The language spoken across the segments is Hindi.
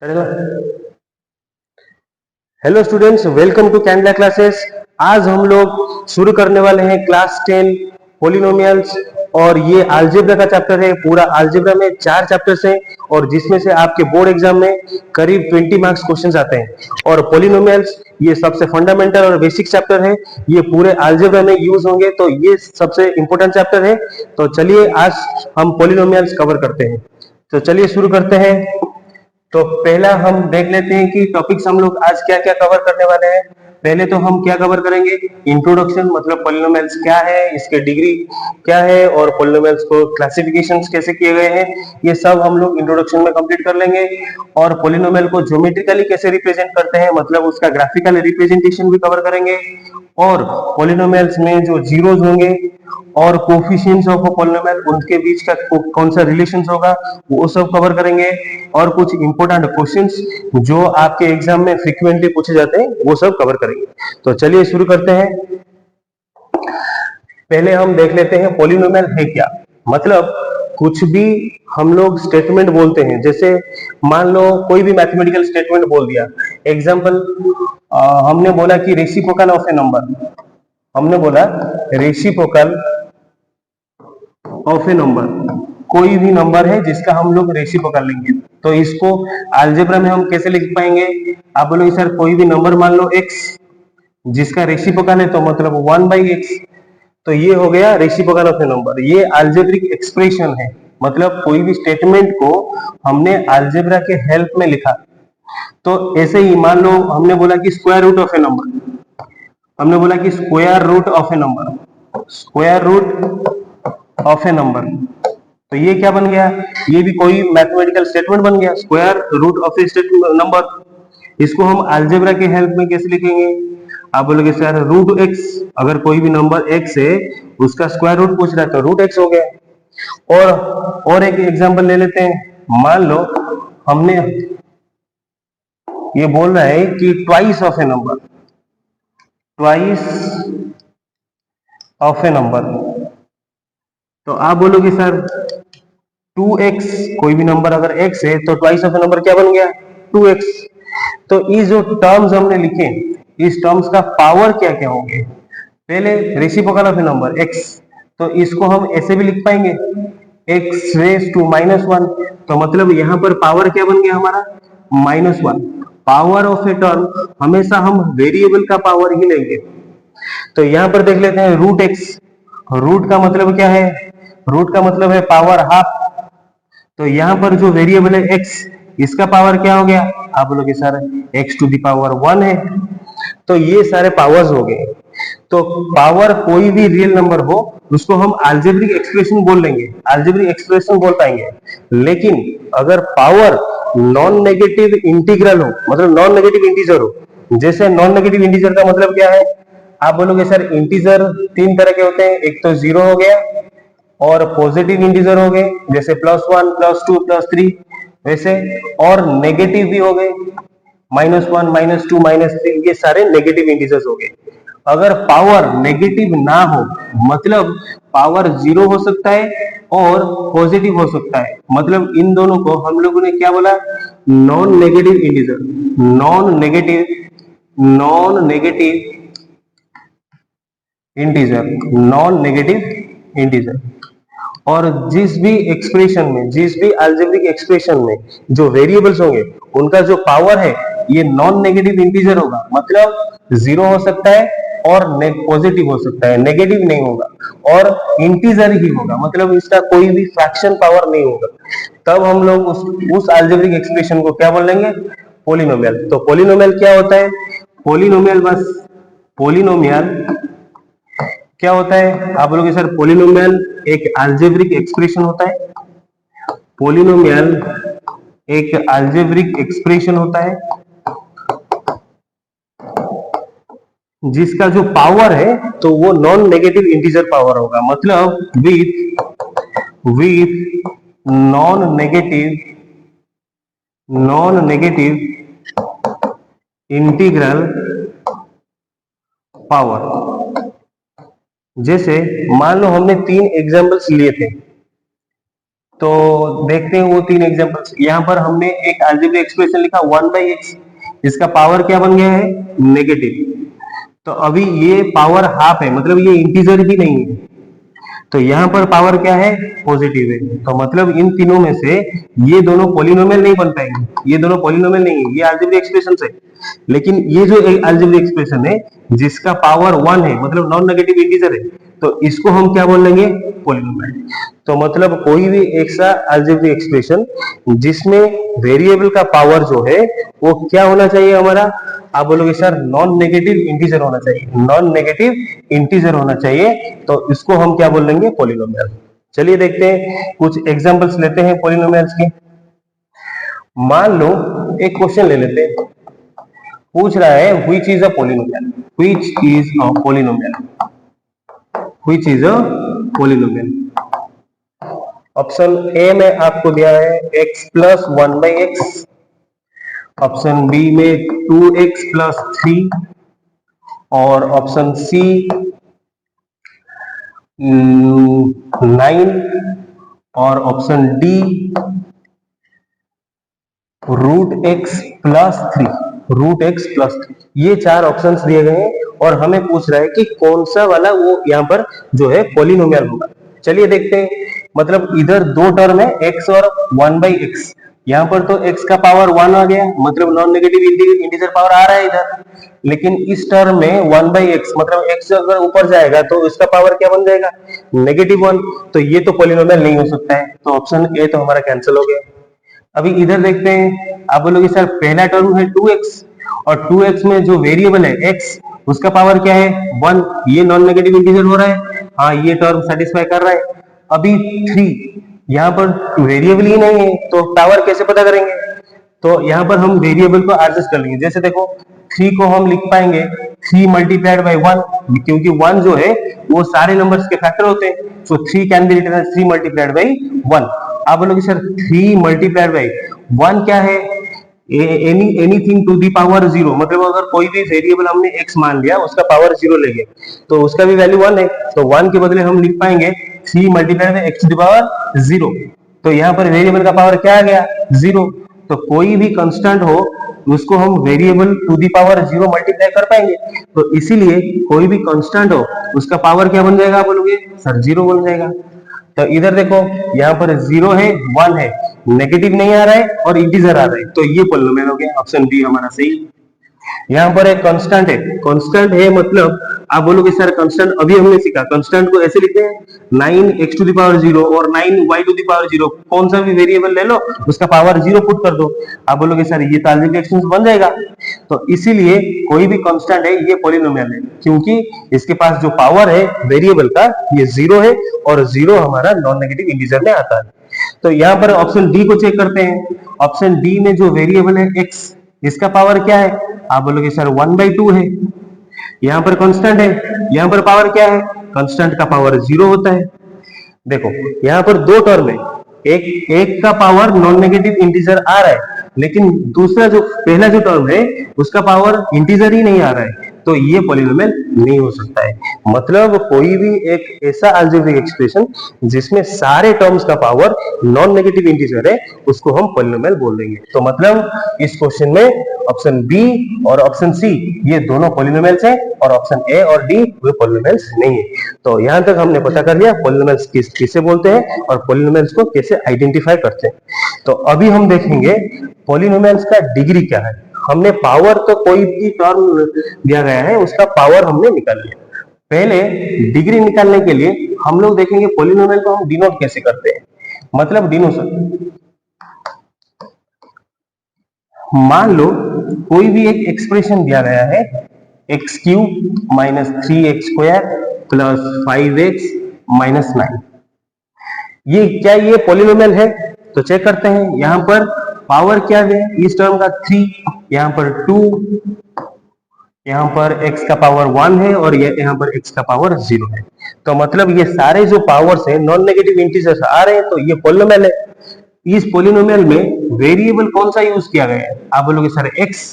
चलेगा। Hello students, welcome to Kandla classes. आज हम लोग शुरू करने वाले हैं क्लास 10 पोलिनोमियल्स। और ये अलजेब्रा का चैप्टर है। पूरा अलजेब्रा में 4 चैप्टर्स हैं और जिसमें से आपके बोर्ड एग्जाम में करीब 20 मार्क्स क्वेश्चंस आते हैं। और पोलिनोमियल्स ये सबसे फंडामेंटल और बेसिक चैप्टर है। ये पूरे अलजेब्रा में यूज होंगे, तो ये सबसे इंपॉर्टेंट चैप्टर है। तो चलिए आज हम पोलिनोमियल्स कवर करते हैं। तो चलिए शुरू करते हैं। तो पहला हम देख लेते हैं कि टॉपिक्स हम लोग आज क्या क्या कवर करने वाले हैं। पहले तो हम क्या कवर करेंगे, इंट्रोडक्शन, मतलब पॉलिनोमियल्स क्या है, इसके डिग्री क्या है और पॉलिनोमियल्स को क्लासिफिकेशंस कैसे किए गए हैं, ये सब हम लोग इंट्रोडक्शन में कंप्लीट कर लेंगे। और पॉलिनोमियल को ज्योमेट्रिकली कैसे रिप्रेजेंट करते हैं, मतलब उसका ग्राफिकल रिप्रेजेंटेशन भी कवर करेंगे। और पॉलिनोमियल्स में जो जीरोस होंगे और कोफिशिएंट्स ऑफ अ पॉलिनोमियल, उनके बीच का कौन सा रिलेशन होगा, वो सब कवर करेंगे। और कुछ इंपॉर्टेंट क्वेश्चंस जो आपके एग्जाम में फ्रीक्वेंटली पूछे जाते हैं, वो सब कवर करेंगे। तो चलिए शुरू करते हैं। पहले हम देख लेते हैं पॉलिनोमियल है क्या। मतलब कुछ भी हम लोग स्टेटमेंट बोलते हैं, जैसे मान लो कोई भी मैथमेटिकल स्टेटमेंट बोल दिया। एग्जाम्पल, हमने बोला कि रेसिप्रोकल ऑफ ए नंबर। हमने बोला रेसिप्रोकल ऑफ ए नंबर, कोई भी नंबर है जिसका हम लोग रेसिप्रोकल लेंगे, तो इसको अलजेब्रा में हम कैसे लिख पाएंगे। आप बोलोगे सर कोई भी नंबर मान लो x जिसका रेसिप्रोकल है, तो मतलब 1/x। तो ये हो गया रेसिप्रोकल ऑफ ए नंबर। ये अलजेब्रिक एक्सप्रेशन है। मतलब कोई भी स्टेटमेंट को हमने अलजेब्रा के हेल्प में लिखा। तो ऐसे ही मान लो हमने बोला कि square root of a number. हमने बोला कि square root of a number, square root of a number. तो ये क्या बन गया, ये भी कोई मैथमेटिकल स्टेटमेंट बन गया, square root of a number. इसको हम अलजेब्रा के हेल्प में कैसे लिखेंगे। आप बोलोगे सर रूट एक्स, अगर कोई भी नंबर एक्स है उसका स्क्वायर रूट पूछ रहा है तो रूट एक्स हो गया। और एक एग्जांपल ले लेते हैं। मान लो हमने ये बोल रहा है कि twice of a number, twice of a number. तो आप बोलोगे सर 2x, कोई भी नंबर अगर x है तो ट्वाइस ऑफ ए नंबर क्या बन गया, 2x। तो ये जो टर्म्स हमने लिखे, इस टर्म्स का पावर क्या क्या होंगे। पहले reciprocal of a number x, तो इसको हम ऐसे भी लिख पाएंगे x रेज टू -1। तो मतलब यहां पर पावर क्या बन गया हमारा, -1। पावर ऑफ ए टर्म हमेशा हम वेरिएबल का पावर ही लेंगे। तो यहां पर देख लेते हैं रूट एक्स। रूट का मतलब क्या है, रूट का मतलब है पावर हाफ। तो यहां पर जो वेरिएबल है x, इसका पावर क्या हो गया, आप बोलोगे sir x to the power 1 है। तो ये सारे पावर्स हो गए। तो पावर कोई भी रियल नंबर हो उसको हम अलजेब्रिक एक्सप्रेशन बोल लेंगे, अलजेब्रिक एक्सप्रेशन बोल पाएंगे। लेकिन अगर पावर नॉन नेगेटिव इंटीग्रल हो, मतलब नॉन नेगेटिव इंटीजर हो, जैसे नॉन नेगेटिव इंटीजर का मतलब क्या है। आप बोलोगे सर इंटीजर 3 तरह के होते हैं, एक तो जीरो हो गया, और पॉजिटिव इंटीजर हो गए जैसे +1 +2 +3 वैसे, और नेगेटिव भी हो गए, -1 -2 -3, ये सारे नेगेटिव इंटीजर्स हो गए। अगर पावर नेगेटिव ना हो, मतलब पावर जीरो हो सकता है और पॉजिटिव हो सकता है, मतलब इन दोनों को हम लोगों ने क्या बोला, non negative integer. Non negative integer, non negative integer. और जिस भी एक्सप्रेशन में, जिस भी अलजेब्रिक एक्सप्रेशन में जो वेरिएबल्स होंगे, उनका जो पावर है ये नॉन नेगेटिव इंटीजर होगा। मतलब जीरो हो सकता है और पॉजिटिव हो सकता है, नेगेटिव नहीं होगा, और इंटीजर ही होगा, मतलब इसका कोई भी फ्रैक्शन पावर नहीं होगा। तब हम लोग उस अलजेब्रिक एक्सप्रेशन को क्या बोलेंगे, पोलिनोमियल। तो पोलिनोमियल क्या होता है, पोलिनोमियल बस, पोलिनोमियल क्या होता है। आप बोलोगे सर पोलिनोमियल एक अलजेब्रिक एक्सप्रेशन होता है, पोलिनोमियल एक अलजेब्रिक एक्सप्रेशन होता है जिसका जो पावर है तो वो नॉन नेगेटिव इंटीजर पावर होगा, मतलब with non negative integral power. जैसे मान लो हमने 3 एग्जांपल्स लिए थे। तो देखते हैं वो तीन एग्जांपल्स। यहाँ पर हमने एक अलजेब्रिक एक्सप्रेशन लिखा 1/x, इसका पावर क्या बन गया है, नेगेटिव। तो अभी ये पावर हाफ है, मतलब ये इंटीजर भी नहीं है, तो यहाँ पर पावर क्या है, पॉजिटिव है। तो मतलब इन तीनों में से ये दोनों पॉलिनोमियल नहीं बन पाएंगे, ये दोनों पॉलिनोमियल नहीं है, ये अलजेब्रिक एक्सप्रेशन है। लेकिन ये जो अलजेब्रिक एक्सप्रेशन है जिसका पावर 1 है, मतलब नॉन नेगेटिव इंटीजर है, तो इसको हम क्या बोल लेंगे, पॉलिनोमियल। तो मतलब कोई भी एक सा अलजेब्रिक एक्सप्रेशन जिसमें वेरिएबल का पावर जो है वो क्या होना चाहिए हमारा, आप बोलोगे सर नॉन नेगेटिव इंटीजर होना चाहिए, नॉन नेगेटिव इंटीजर होना चाहिए, तो इसको हम क्या बोल लेंगे, पॉलिनोमियल। चलिए देखते हैं, कुछ एग्जांपल्स लेते हैं पॉलिनोमियल्स के। मान लो एक क्वेश्चन ले लेते हैं, पूछ रहा है which is a polynomial, which is a polynomial, which is a polynomial. Option A में आपको दिया है x plus 1/x, option B में 2x प्लस 3, और ऑप्शन सी 9, और ऑप्शन डी √x+3, √x+3। ये चार ऑप्शंस दिए गए हैं और हमें पूछ रहा है कि कौन सा वाला वो यहाँ पर जो है पॉलिनोमियल होगा। चलिए देखते हैं, मतलब इधर दो टर्म है x और 1/x, यहाँ पर तो x का पावर 1 आ गया, मतलब नॉन नेगेटिव इंटीजर पावर आ रहा है इधर। लेकिन इस टर्म में 1/x, मतलब x अगर ऊपर जाएगा तो इसका पावर क्या बन जाएगा, -1, तो ये तो पॉलिनोमियल नहीं हो सकता है, तो ऑप्शन ए तो हमारा कैंसिल हो गया। अभी इधर देखते हैं, आप बोलोगे सर पहला टर्म है 2x, और 2x में जो वेरिएबल है x, उसका पावर क्या है, 1, ये नॉन नेगेटिव इंटीजर हो रहा है, हाँ ये टर्म सेटिस्फाई कर रहा है। अभी 3, यहाँ पर वेरिएबल ही नहीं है तो पावर कैसे पता करेंगे, तो यहाँ पर हम वेरिएबल को एडजस्ट कर लेंगे। जैसे देखो 3 को हम लिख पाएंगे 3 मल्टीप्लाइड बाई 1, क्योंकि 1 जो है वो सारे नंबर्स के फैक्टर होते हैं, so 3 can be written as 3 multiplied by 1। आप बोलोगे सर 3 मल्टीप्लाइड बाई 1 क्या है, एनीथिंग टू दी पावर 0, मतलब अगर कोई भी वेरिएबल हमने x मान लिया, उसका पावर 0 ले गए तो उसका भी वैल्यू 1 है, तो 1 के बदले हम लिख पाएंगे 3 multiplied by x to the power 0। तो यहाँ पर वेरिएबल का पावर क्या आ गया, 0। तो कोई भी कांस्टेंट हो उसको हम variable to the power 0 multiply कर पाएंगे, तो इसीलिए कोई भी कांस्टेंट हो उसका पावर क्या बन जाएगा, बोलोगे सर 0 बन जाएगा। तो इधर देखो यहाँ पर 0 है, 1 है, नेगेटिव नहीं आ रहा है और इंटीजर आ रहा है, तो ये पॉलिनोमियल हो गया, ऑप्शन बी हमारा सही। यहाँ पर एक कांस्टेंट है, कांस्टेंट है मतलब आप बोलोगे सर कांस्टेंट अभी हमने सीखा, कांस्टेंट को ऐसे लिखते हैं 9x टू द पावर 0 और 9y टू द पावर 0, कौन सा भी वेरिएबल ले लो उसका पावर 0 पुट कर दो। आप बोलोगे सर ये तो अलजेब्रिक एक्सप्रेशन बन जाएगा, तो इसीलिए कोई भी कांस्टेंट है ये पॉलिनोमियल है, क्योंकि इसके पास जो पावर है वेरिएबल का ये 0 है और 0 हमारा नॉन नेगेटिव इंटीजर में आता है। तो यहाँ पर ऑप्शन डी को चेक करते हैं, ऑप्शन डी में जो वेरिएबल है x, इसका पावर क्या है, आप बोलोगे सर 1/2 है, यहाँ पर कांस्टेंट है, यहाँ पर पावर क्या है, कांस्टेंट का पावर 0 होता है। देखो यहाँ पर दो टर्म है, एक का पावर नॉन नेगेटिव इंटीजर आ रहा है, लेकिन दूसरा जो पहला जो टर्म है उसका पावर इंटीजर ही नहीं आ रहा है, तो ये पॉलिनोमियल नहीं हो सकता है। मतलब कोई भी एक ऐसा अलजेब्रिक एक्सप्रेशन जिसमें सारे टर्म्स का पावर नॉन नेगेटिव इंटीजर है उसको हम पॉलिनोमियल बोल देंगे। तो मतलब इस क्वेश्चन में ऑप्शन बी और ऑप्शन सी ये दोनों पॉलिनोमियल्स हैं और ऑप्शन ए और डी वे पॉलिनोमियल्स नहीं है। तो यहां तक हमने पता कर लिया पॉलिनोमियल्स किसे बोलते हैं और पॉलिनोमियल्स को कैसे आइडेंटिफाई करते हैं। तो अभी हम देखेंगे पॉलिनोमियल्स का डिग्री क्या है। हमने पावर, तो कोई भी टर्म दिया गया है उसका पावर हमने निकाल लिया, पहले डिग्री निकालने के लिए हम लोग देखेंगे पॉलिनोमियल को हम डिनोट कैसे करते हैं, मतलब डिनोशन। मान लो कोई भी एक एक्सप्रेशन दिया गया है x³ minus 3x² plus 5x minus 9, ये क्या ये पॉलिनोमियल है, तो चेक करते हैं। यहाँ पर पावर क्या है इस टर्म का 3, यहाँ पर 2, यहाँ पर x का पावर 1 है और ये यहाँ पर x का पावर 0 है, तो मतलब ये सारे जो पावर्स है नॉन नेगेटिव इंटीजर्स आ रहे हैं, तो ये पॉलिनोमियल है। इस पॉलिनोमियल में वेरिएबल कौन सा यूज किया गया है, आप बोलोगे सर x,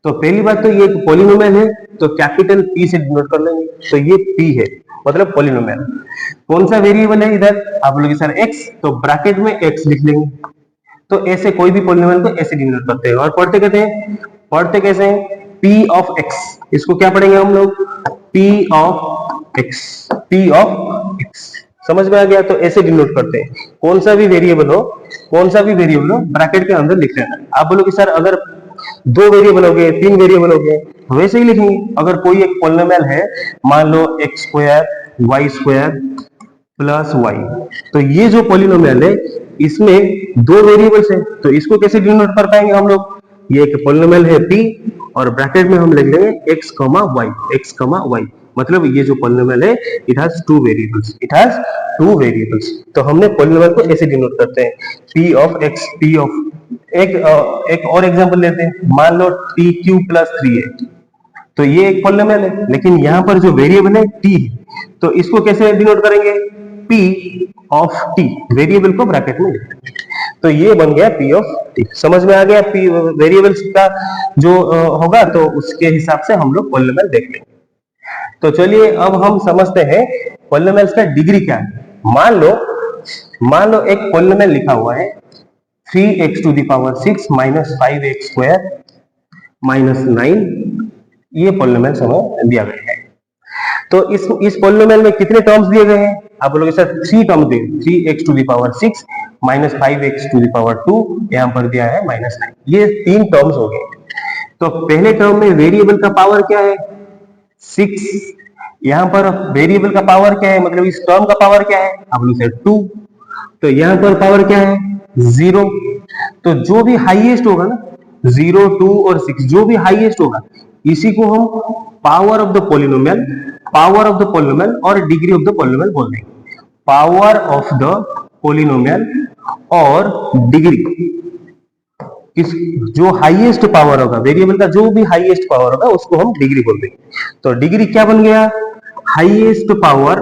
तो पहली बात तो ये पॉलिनोमियल है तो कैपिटल P से डिनोट कर लेंगे, तो ये P है मतलब पॉलिनोमियल। कौन सा वेरिएबल है इधर, आप बोलोगे सर x, तो ब्रैकेट में x लिख लेंगे। तो ऐसे कोई भी पॉलिनोमियल को ऐसे डिनोट करते हैं। और पढ़ते कहते हैं, पढ़ते कैसे हैं, p ऑफ x, इसको क्या पढ़ेंगे हम लोग, p of x, p of x, समझ में आ गया। तो ऐसे डिनोट करते हैं, कौन सा भी वेरिएबल हो, कौन सा भी वेरिएबल हो ब्रैकेट के अंदर लिख लेना। आप बोलोगे सर अगर 2 वेरिएबल हो गए, 3 वेरिएबल हो गए, वैसे ही लिखेंगे। अगर कोई एक पॉलिनोमियल है, मान लो x square y square plus y, तो ये जो पॉलिनोमियल है इसमें 2 वेरिएबल्स है, तो इसको कैसे डिनोट कर पाएंगे हम लोग, ये एक पॉलिनोमियल है p और ब्रैकेट में हम लिख लेंगे x, y, x, y, मतलब ये जो पॉलिनोमियल है it has 2 variables, it has 2 variables. तो हमने पॉलिनोमियल को ऐसे डिनोट करते हैं, p of x, p of एक और एग्जांपल लेते हैं, मान लो t क्यूब प्लस 3a, तो ये एक पॉलिनोमियल है, लेकिन यहाँ पर जो वेरिएबल है t है, तो इसको कैसे डिनोट करेंगे, p ऑफ t, वेरिएबल को ब्रैकेट में लिख देंगे, तो ये बन गया p ऑफ t। समझ में आ गया, p वेरिएबल्स का जो होगा तो उसके हिसाब से हम लोग पॉलिनोमियल देख लेंगे। तो चलिए अब हम समझते हैं पॉलिनोमियल्स का डिग्री क्या है। मान लो एक पॉलिनोमियल लिखा हुआ है 3x to the power 6 minus 5x square minus 9, ये पॉलिनोमियल हमें दिया गया है। तो इस पॉलिनोमियल में कितने टर्म्स दिए गए हैं, आप बोलोगे सर 3 टर्म दिए, 3x to the power 6 minus 5x to the power 2, यहां पर दिया है माइनस 9, ये 3 टर्म्स हो गए। तो पहले टर्म में वेरिएबल का पावर क्या है, 6, यहां पर वेरिएबल का पावर क्या है, मतलब इस टर्म का पावर क्या है, आप बोलोगे सर 2, तो यहां पर पावर क्या है 0, तो जो भी हाईएस्ट होगा ना, 0, 2 और 6, जो भी हाईएस्ट होगा इसी को हम power of the polynomial, power of the polynomial और डिग्री ऑफ द पॉलिनोमियल बोल देंगे। पावर ऑफ द पॉलिनोमियल और डिग्री, किस जो हाईएस्ट पावर होगा, वेरिएबल का जो भी हाईएस्ट पावर होगा उसको हम डिग्री बोल देंगे। तो डिग्री क्या बन गया, highest power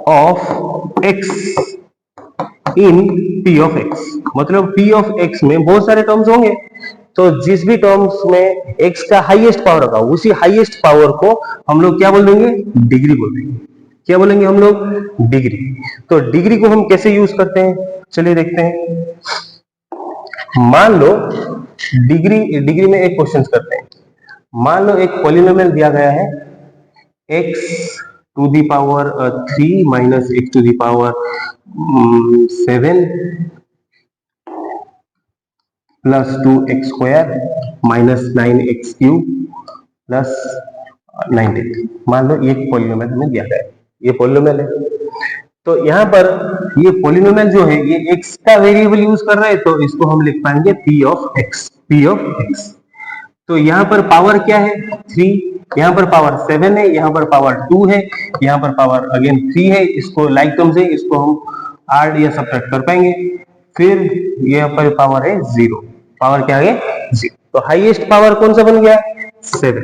of x in p of x, मतलब p ऑफ x में बहुत सारे टर्म्स होंगे, तो जिस भी टर्म्स में x का हाईएस्ट पावर होगा उसी हाईएस्ट पावर को हम लोग क्या बोल देंगे, डिग्री बोल देंगे। क्या बोलेंगे हम लोग, डिग्री। तो डिग्री को हम कैसे यूज करते हैं, चलिए देखते हैं। मान लो डिग्री में एक क्वेश्चन करते हैं। मान लो एक पॉलिनोमियल दिया गया है x to the power 3 minus x to the power 7 plus 2x square minus 9x cube plus 19। मान लो ये पॉलिनोमियल हमें दिया गया है, ये पॉलिनोमियल है। तो यहाँ पर ये पॉलिनोमियल जो है ये x का वेरिएबल यूज कर रहे हैं, तो इसको हम लिख पाएंगे p of x, p of x। तो यहाँ पर पावर क्या है 3, यहाँ पर पावर 7 है, यहाँ पर पावर 2 है, यहाँ पर पावर अगेन 3 है, इसको लाइक टर्म से इसको हम ऐड या सब्ट्रैक्ट कर पाएंगे। फिर यहाँ पर पावर है 0, पावर क्या है 0, तो हाईएस्ट पावर कौन सा बन गया 7,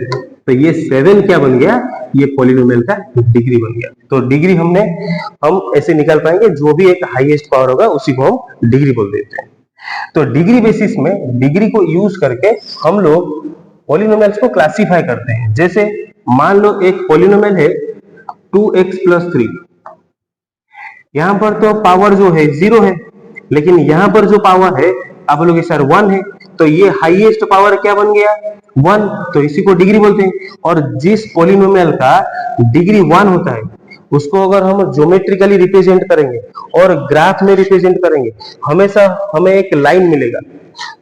तो ये 7 क्या बन गया, ये पॉलिनोमियल का डिग्री बन गया। तो डिग्री हम ऐसे निकाल पाएंगे, जो भी एक हाईएस्ट पावर होगा उसी को हम डिग्री बोल देते हैं। तो डिग्री बेसिस में, डिग्री को यूज करके हम लोग पॉलिनोमियल्स को क्लासिफाई करते हैं। जैसे मान लो एक पॉलिनोमियल है 2x प्लस 3, यहां पर तो पावर जो है 0 है, लेकिन यहां पर जो पावर है आप बोलोगे सर 1 है, तो ये हाईएस्ट पावर क्या बन गया 1, तो इसी को डिग्री बोलते हैं। और जिस पॉलिनोमियल का डिग्री 1 होता है उसको अगर हम ज्योमेट्रिकली रिप्रेजेंट करेंगे और ग्राफ में रिप्रेजेंट करेंगे, हमेशा हमें एक लाइन मिलेगा,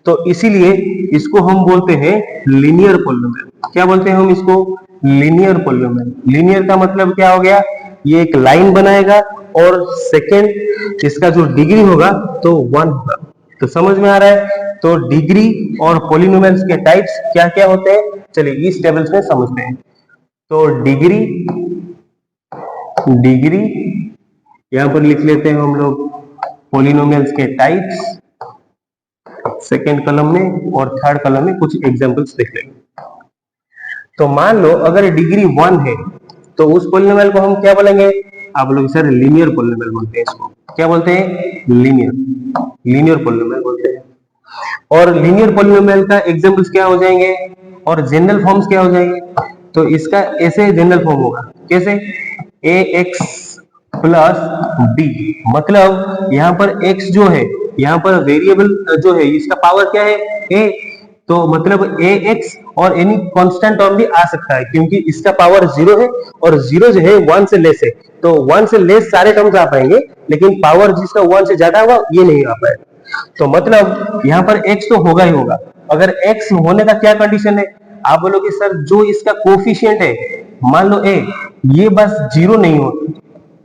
तो इसीलिए इसको हम बोलते हैं लीनियर पॉलिनोमियल। क्या बोलते हैं हम इसको, लीनियर पॉलिनोमियल। लीनियर का मतलब क्या हो गया, ये एक लाइन बनाएगा और सेकंड इसका जो डिग्री होगा तो 1 होगा। तो समझ में आ रहा है। तो डिग्री और पॉलिनोमियल्स के टाइप्स क्या क्या होते हैं, चलिए इस टेबल्स में समझते हैं। तो डिग्री यहां पर लिख लेते हैं हम लोग पॉलिनोमियल्स के टाइप्स सेकेंड कॉलम में, और थर्ड कॉलम में कुछ एग्जांपल्स देख लेंगे। तो मान लो अगर डिग्री 1 है तो उस पॉलिनोमियल को हम क्या बोलेंगे, आप लोग सर लीनियर पॉलिनोमियल बोलते हैं। इसको क्या बोलते हैं, लीनियर पॉलिनोमियल बोलते हैं। और लीनियर पॉलिनोमियल का एग्जांपल्स क्या हो जाएंगे, और जनरल फॉर्म्स क्या हो जाएंगे, तो इसका ऐसे जनरल फॉर्म होगा, कैसे, ए एक्स प्लस बी, मतलब यहाँ पर x जो है, यहाँ पर वेरिएबल जो है इसका पावर क्या है, a, तो मतलब ए एक्स और एनी कांस्टेंट टर्म भी आ सकता है क्योंकि इसका पावर जीरो है और जीरो जो है वन से लेस है, तो वन से लेस सारे टर्म्स आ पाएंगे लेकिन पावर जिसका वन से ज्यादा होगा ये नहीं आ पाएगा। तो मतलब यहाँ पर x तो होगा ही होगा। अगर x होने का क्या कंडीशन है, आप बोलोगे सर जो इसका कोफिशिएंट है, मान लो a, ये बस जीरो नहीं हो,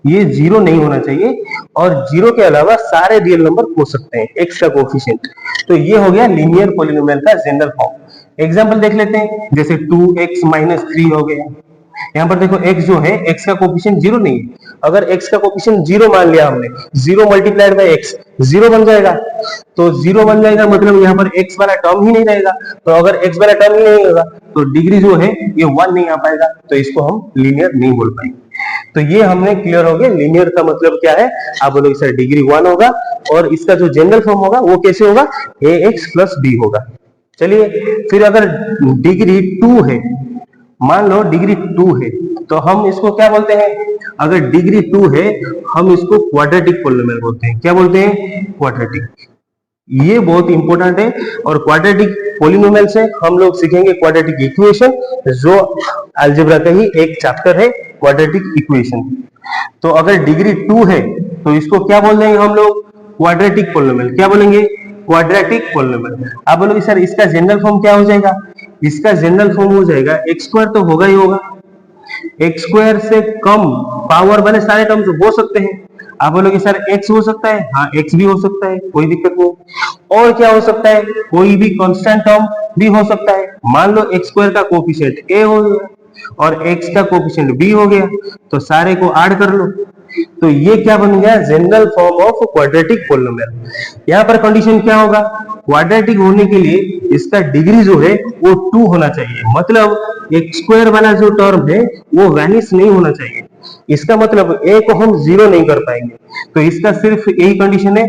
ये जीरो नहीं होना चाहिए और जीरो के अलावा सारे रियल नंबर हो सकते हैं x का कोफिशिएंट। तो ये हो गया लीनियर पॉलिनोमियल का जनरल फॉर्म। एग्जांपल देख लेते हैं, जैसे 2x माइनस 3 हो गया। यहाँ पर देखो x जो है, x का कोफिशिएंट जीरो नहीं है, अगर x का कोफिशिएंट जीरो मान लिया हमने, zero multiplied by x zero बन जाएगा, तो जीरो बन जाएगा मतलब यहाँ पर x वाला टर्म ही नहीं रहेगा, तो अगर x वाला टर्म ही नहीं होगा तो डिग्री जो है ये वन नहीं आ पाएगा, तो इसको हम लीनियर नहीं बोल पाएंगे। तो ये हमने क्लियर हो गया लीनियर का मतलब क्या है, आप बोलोगे सर डिग्री वन होगा और इसका जो जनरल फॉर्म होगा वो कैसे होगा, ए एक्स प्लस बी होगा। चलिए फिर अगर डिग्री टू है, मान लो डिग्री टू है, तो हम इसको क्या बोलते हैं, अगर डिग्री टू है हम इसको क्वाड्रेटिक पॉलिनोमियल बोलते हैं। क्या बोलते हैं, क्वाड्रेटिक। ये बहुत इंपॉर्टेंट है और क्वाड्रेटिक पॉलिनोमियल से हम लोग सीखेंगे क्वाड्रेटिक इक्वेशन, जो अलजेब्रा का ही एक चैप्टर है क्वाड्रेटिक इक्वेशन। तो अगर डिग्री टू है तो इसको क्या बोल देंगे हम लोग, क्वाड्रेटिक पॉलिनोमियल। क्या बोलेंगे, क्वाड्रेटिक पॉलिनोमियल। आप बोलोगे सर इसका जनरल फॉर्म क्या हो जाएगा, इसका जनरल फॉर्म हो जाएगा एक्स स्क्वायर, तो होगा ही होगा, एक्स स्क्वायर से कम पावर वाले सारे टर्म्स हो सकते हैं। आप बोलोगे सर x हो सकता है, हाँ x भी हो सकता है, कोई दिक्कत नहीं। और क्या हो सकता है, कोई भी कांस्टेंट टर्म भी हो सकता है। मान लो x स्क्वायर का कोफिशिएंट a हो गया और x का कोफिशिएंट b हो गया, तो सारे को ऐड कर लो, तो ये क्या बन गया, general form of quadratic polynomial. यहाँ पर कंडीशन क्या होगा, क्वाड्रेटिक होने के लिए इसका डिग्री जो है वो टू होना चाहिए, मतलब एक्स स्क्वायर वाला जो टर्म है वो वैनिश नहीं होना चाहिए। इसका मतलब a को हम जीरो नहीं कर पाएंगे, तो इसका सिर्फ यही कंडीशन है,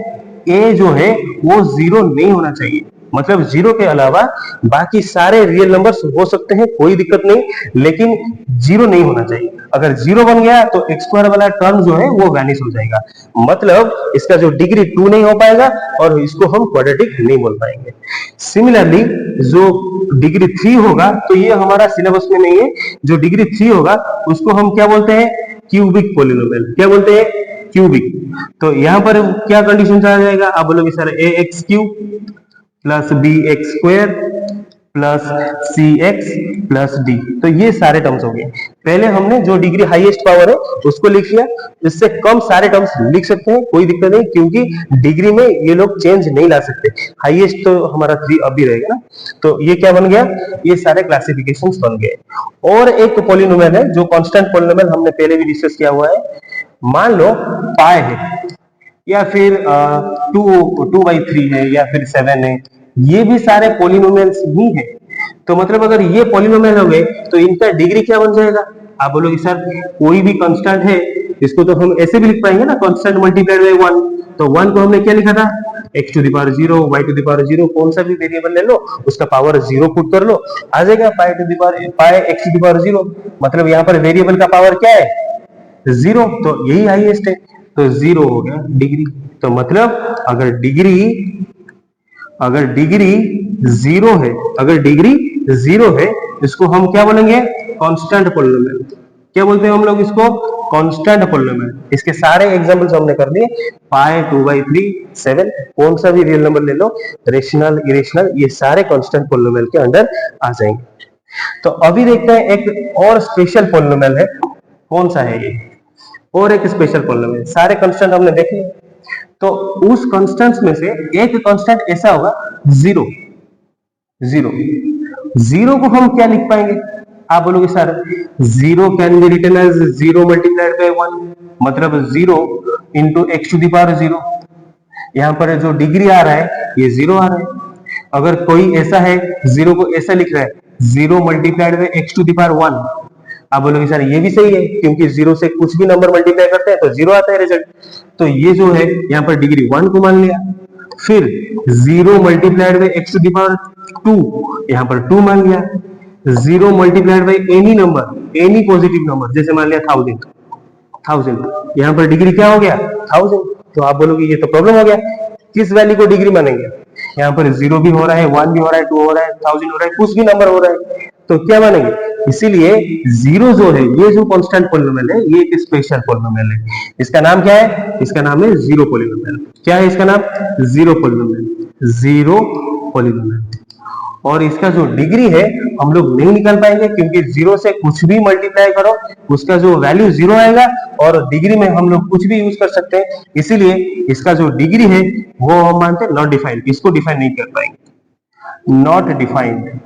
a जो है वो जीरो नहीं होना चाहिए, मतलब जीरो के अलावा बाकी सारे रियल नंबर्स हो सकते हैं, कोई दिक्कत नहीं, लेकिन जीरो नहीं होना चाहिए। अगर जीरो बन गया तो एक्स स्क्वायर वाला टर्म जो है वो वैनिश हो जाएगा, मतलब इसका जो डिग्री टू नहीं हो पाएगा और इसको हम क्वाड्रेटिक नहीं बोल पाएंगे। सिमिलरली जो डिग्री थ्री होगा, तो ये हमारा सिलेबस में नहीं है, जो डिग्री थ्री होगा उसको हम क्या बोलते हैं, क्यूबिक पॉलिनोमियल। क्या बोलते हैं, क्यूबिक। तो यहाँ पर क्या कंडीशन आ जाएगा, आप बोलोगे sir A X cube plus B X square plus C X plus D, तो ये सारे टर्म्स हो गए। पहले हमने जो डिग्री हाईएस्ट पावर है उसको लिख लिया, इससे कम सारे टर्म्स लिख सकते हैं, कोई दिक्कत नहीं, क्योंकि डिग्री में ये लोग चेंज नहीं ला सकते। हाईएस्ट तो हमारा 3 अभी रहेगा ना, तो ये क्या बन गया, ये सारे क्लासिफिकेशंस बन गए। और एक पॉलिनोमियल है जो कांस्टेंट पॉलिनोमियल, हमने पहले भी डिस्कस किया हुआ है। मान लो पाई है या फिर 2/3 है या फिर 7 है, ये भी सारे पॉलिनोमियल्स ही है। तो मतलब अगर ये पॉलिनोमियल हो गए तो इनका डिग्री क्या बन जाएगा, आप बोलोगे सर कोई भी कांस्टेंट है, इसको तो हम ऐसे भी लिख पाएंगे ना, कांस्टेंट मल्टीप्लाइड बाय 1, तो 1 को हमने क्या लिखा था, x to the power 0, y to the power 0, कौन सा भी वेरिएबल ले लो उसका पावर 0 पुट कर लो, आ जाएगा पाई x टू द पावर 0, मतलब यहाँ पर वेरिएबल का पावर क्या है, 0, तो यही हाईएस्ट है, तो 0 हो गया डिग्री। तो मतलब अगर डिग्री 0 है, अगर डिग्री 0 है, इसको हम क्या बोलेंगे, कांस्टेंट पॉलिनोमियल। क्या बोलते हैं हम लोग इसको, कांस्टेंट पॉलिनोमियल। इसके सारे एग्जांपल्स हमने कर दिए, पाई 2/3, 7, कौन सा भी रियल नंबर ले लो, रेशनल इरेशनल, ये सारे कांस्टेंट पॉलिनोमियल के अंडर आ जाएंगे। तो अभी देखते हैं एक और स्पेशल पॉलिनोमियल है, कौन सा है ये, और एक स्पेशल पॉलिनोमियल। सारे कांस्टेंट हमने देख लिए, तो उस कांस्टेंट्स में से एक कांस्टेंट ऐसा होगा, जीरो। जीरो को हम क्या लिख पाएंगे, आप बोलोगे sir zero can be written as 0 multiplied by 1, मतलब 0 into x to the power 0। यहाँ पर जो डिग्री आ रहा है ये 0 आ रहा है। अगर कोई ऐसा है, जीरो को ऐसा लिख रहा है, 0 multiplied by x to the power 1, आप बोलोगे सर ये भी सही है, क्योंकि 0 से कुछ भी नंबर मल्टीप्लाई करते हैं तो 0 आता है रिजल्ट। तो ये जो है यहाँ पर डिग्री 1 को मान लिया, फिर 0 multiplied by x to the power 2, यहाँ पर 2 मान लिया, 0 multiplied by any number, any positive number, जैसे मान लिया 1000, यहाँ पर डिग्री क्या हो गया 1000। तो आप बोलोगे ये तो प्रॉब्लम हो गया, किस वैल्यू को डिग्री मानेंगे? यहाँ पर 0 भी हो रहा है, 1 भी हो रहा है, 2 हो रहा है, 1000 हो रहा है, कुछ भी नंबर हो रहा है, तो क्या मानेंगे? इसीलिए 0 जो है, ये जो कांस्टेंट पॉलिनोमियल है, ये एक स्पेशल पॉलिनोमियल है। इसका नाम क्या है? इसका नाम है जीरो पॉलिनोमियल। क्या है इसका नाम? Zero polynomial, zero polynomial. और इसका जो डिग्री है हम लोग नहीं निकाल पाएंगे, क्योंकि 0 से कुछ भी मल्टीप्लाई करो उसका जो वैल्यू 0 आएगा, और डिग्री में हम लोग कुछ भी यूज कर सकते हैं। इसीलिए इसका जो डिग्री है वो हम मानते हैं नॉट डिफाइंड, इसको डिफाइन नहीं कर पाएंगे, नॉट डिफाइंड।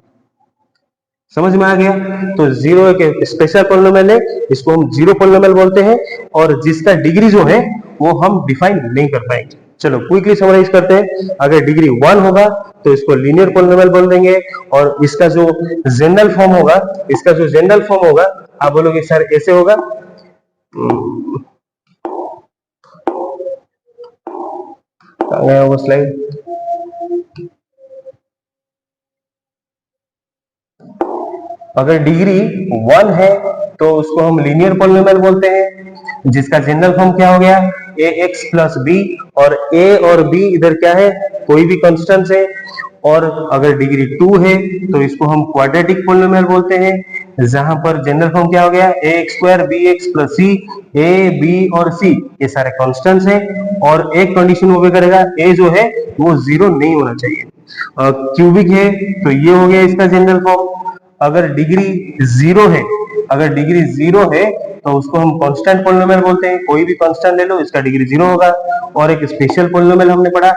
समझ में आ गया? तो जीरो एक स्पेशल पॉलिनोमियल है, इसको हम जीरो पॉलिनोमियल बोलते हैं, और जिसका डिग्री जो है वो हम डिफाइन नहीं कर पाएंगे। चलो क्विकली समराइज करते हैं। अगर डिग्री 1 होगा तो इसको लीनियर पॉलिनोमियल बोल देंगे, और इसका जो जनरल फॉर्म होगा, इसका जो जनरल फॉर्म होगा, आप बोलोगे सर ऐसे होगा, वो स्लाइड, अगर डिग्री 1 है तो उसको हम लीनियर पॉलिनोमियल बोलते हैं, जिसका जनरल फॉर्म क्या हो गया ax प्लस बी, और a और b इधर क्या है? कोई भी कांस्टेंट है। और अगर डिग्री 2 है तो इसको हम क्वाड्रेटिक पॉलिनोमियल बोलते हैं, जहां पर जनरल फॉर्म क्या हो गया ax square bx plus c, a b और c ये सारे कांस्टेंट्स हैं, और एक कंडीशन वो भी करेगा, a जो है वो 0 नहीं होना चाहिए। क्यूबिक है तो ये हो गया इसका जनरल फॉर्म। अगर डिग्री 0 है, अगर डिग्री 0 है तो उसको हम कांस्टेंट पॉलिनोमियल बोलते हैं, कोई भी कांस्टेंट ले लो इसका डिग्री 0 होगा। और एक स्पेशल पॉलिनोमियल हमने पढ़ा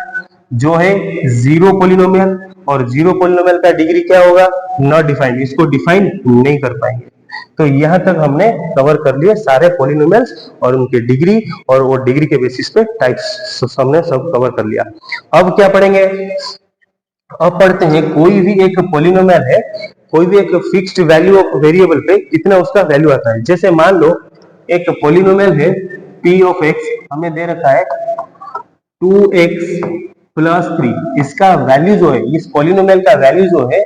जो है जीरो पॉलिनोमियल, और जीरो पॉलिनोमियल का डिग्री क्या होगा? नॉट डिफाइंड, इसको डिफाइन नहीं कर पाएंगे। तो यहां तक हमने कवर कर लिए सारे पॉलिनोमियल्स और उनके डिग्री, और वो डिग्री के बेसिस पे टाइप्स हमने सब कवर कर लिया। अब क्या पढ़ेंगे? अब पढ़ते हैं कोई भी एक पॉलिनोमियल है, कोई भी एक फिक्स्ड वैल्यू ऑफ वेरिएबल पे कितना उसका वैल्यू आता है। जैसे मान लो एक पॉलिनोमियल है p ऑफ x, हमें दे रखा है 2x प्लस 3, इसका वैल्यू जो है, इस पॉलिनोमियल का वैल्यू जो है,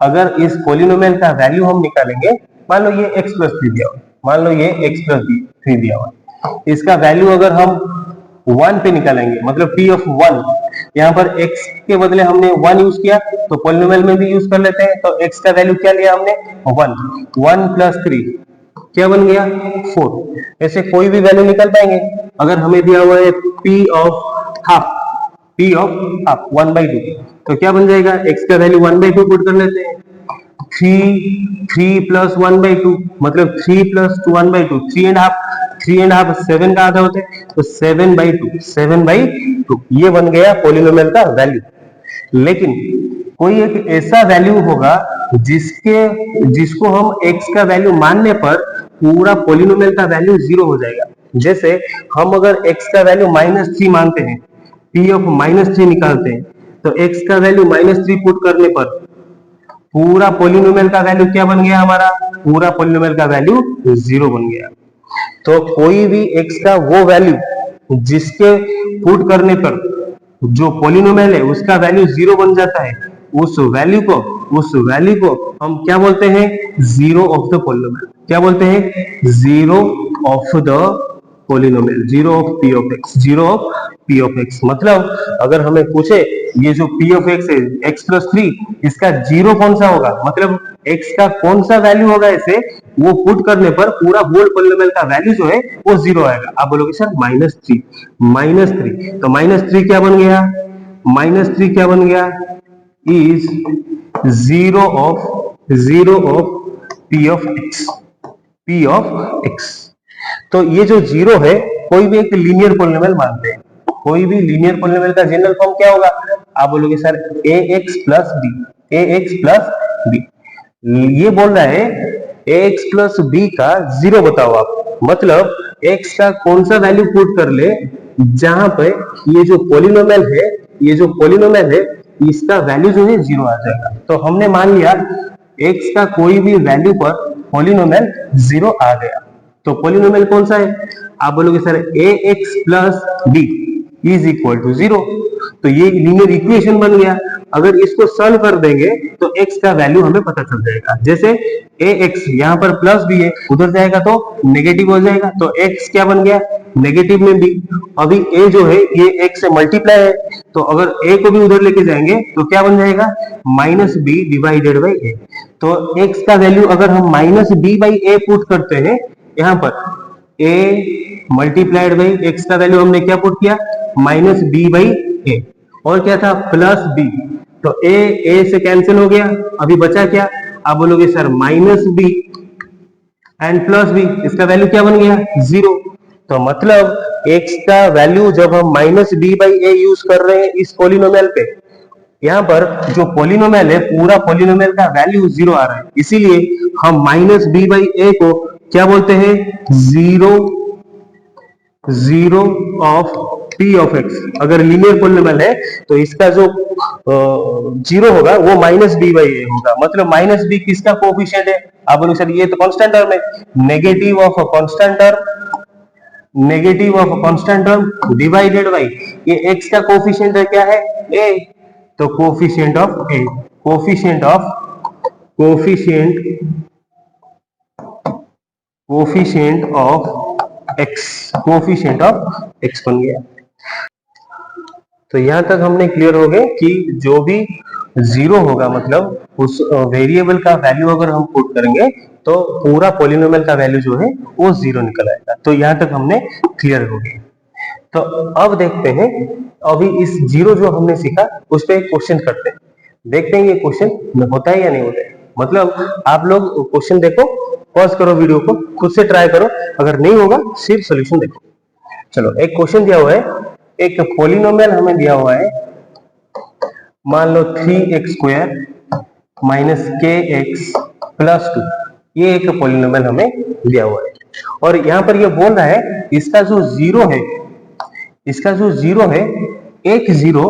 अगर इस पॉलिनोमियल का वैल्यू हम निकालेंगे, मान लो ये x प्लस 3 दिया हुआ, मान लो ये x प्लस 3 दिया हुआ, इसका वैल्यू अगर हम 1 पे निकालेंगे, मतलब p ऑफ 1, यहाँ पर x के बदले हमने 1 यूज किया, तो पॉलिनोमियल में भी यूज कर लेते हैं। तो x का वैल्यू क्या लिया हमने? 1 प्लस 3 क्या बन गया? 4। ऐसे कोई भी वैल्यू निकाल पाएंगे। अगर हमें दिया हुआ है p of half, p of half 1/2, तो क्या बन जाएगा? x का वैल्यू 1/2 पुट कर लेते हैं, 3 प्लस 1/2 मतलब 3 प्लस 1/2, 3.5 7 का आधा होता है, तो 7/2 ये बन गया पॉलिनोमियल का वैल्यू। लेकिन कोई एक ऐसा वैल्यू होगा जिसको हम x का वैल्यू मानने पर पूरा पॉलिनोमियल का वैल्यू 0 हो जाएगा। जैसे हम अगर x का वैल्यू -3 मानते हैं, p ऑफ -3 निकालते हैं, तो x का वैल्यू -3 पुट करने पर पूरा पॉलिनोमियल का वैल्यू क्या बन गया? हमारा पूरा पॉलिनोमियल का वैल्यू 0 बन गया। तो कोई भी x का वो वैल्यू जिसके पुट करने पर जो पॉलिनोमियल है उसका वैल्यू 0 बन जाता है, उस वैल्यू को हम क्या बोलते हैं? Zero of the polynomial. क्या बोलते हैं? Zero of the polynomial, zero of p of x, zero of p of x। मतलब अगर हमें पूछे ये जो p ऑफ x है x प्लस 3, इसका जीरो कौन सा होगा, मतलब x का कौन सा वैल्यू होगा ऐसे, वो पुट करने पर पूरा होल पॉलिनोमियल का वैल्यू जो है वो 0 आएगा। आप बोलोगे सर -3, तो -3 क्या बन गया? -3 क्या बन गया? Is zero of p of x। तो ये जो जीरो है, कोई भी एक लीनियर पॉलिनोमियल मानते हैं, कोई भी लीनियर पॉलिनोमियल का जनरल फॉर्म क्या होगा? आप बोलोगे सर ax प्लस b। ये बोल रहा है ax प्लस b का जीरो बताओ आप, मतलब x का कौन सा वैल्यू पुट कर ले जहां पे ये जो पॉलिनोमियल है इसका वैल्यू जो है 0 आ जाएगा। तो हमने मान लिया x का कोई भी वैल्यू पर पॉलिनोमियल 0 आ गया। तो पॉलिनोमियल कौन सा है? आप बोलोगे sir ax plus b is equal to 0। तो ये लीनियर इक्वेशन बन गया। अगर इसको सॉल्व कर देंगे तो x का वैल्यू हमें पता चल जाएगा। जैसे ax यहाँ पर प्लस भी है, उधर जाएगा तो नेगेटिव हो जाएगा, तो x क्या बन गया, नेगेटिव में b। अभी a जो है ये x से मल्टीप्लाई है, तो अगर a को भी उधर लेके जाएंगे तो क्या बन जाएगा, minus b divided by a। तो x का वैल्यू अगर हम minus b by a put करते हैं, यहाँ पर a मल्टीप्लाइड बाई x का वैल्यू हमने क्या पुट किया, माइनस b बाई a, और क्या था प्लस b, तो a से कैंसिल हो गया, अभी बचा क्या, आप बोलोगे sir minus b and plus b, इसका वैल्यू क्या बन गया, 0। तो मतलब x का वैल्यू जब हम minus b by a use कर रहे हैं इस पोलिनोमियल पे, यहाँ पर जो पोलिनोमियल है पूरा पोलिनोमियल का वैल्यू 0 आ रहा है, इसीलिए हम माइनस b बाई a को क्या बोलते हैं, zero of p of x। अगर लीनियर पोलिनोमियल है तो इसका जो जीरो होगा वो माइनस b बाई a होगा, मतलब माइनस b किसका कोफिशिएंट है, आप बोलोगे सर ये तो कांस्टेंट टर्म है, negative of constant term, negative of constant term divided by ये x का कोफिशिएंट है क्या है, a, तो coefficient of a, coefficient of x बन गया। तो यहां तक हमने क्लियर हो गए कि जो भी जीरो होगा मतलब उस वेरिएबल का वैल्यू अगर हम पुट करेंगे तो पूरा पॉलिनोमियल का वैल्यू जो है वो जीरो निकल आएगा। तो यहां तक हमने क्लियर हो गए। तो अब देखते हैं, अभी इस जीरो जो हमने सीखा उस पर एक क्वेश्चन करते हैं, देखते हैं ये क्वेश्चन होता है या नहीं होता है। मतलब आप लोग क्वेश्चन देखो, पॉज करो वीडियो को, खुद से ट्राई करो, अगर नहीं होगा सिर्फ सोल्यूशन देखो। चलो एक क्वेश्चन दिया हुआ है, एक पॉलिनोमियल हमें दिया हुआ है, मान लो 3x square minus kx plus 2, ये एक पॉलिनोमियल हमें दिया हुआ है, और यहाँ पर ये बोल रहा है इसका जो जीरो है, इसका जो जीरो है, एक जीरो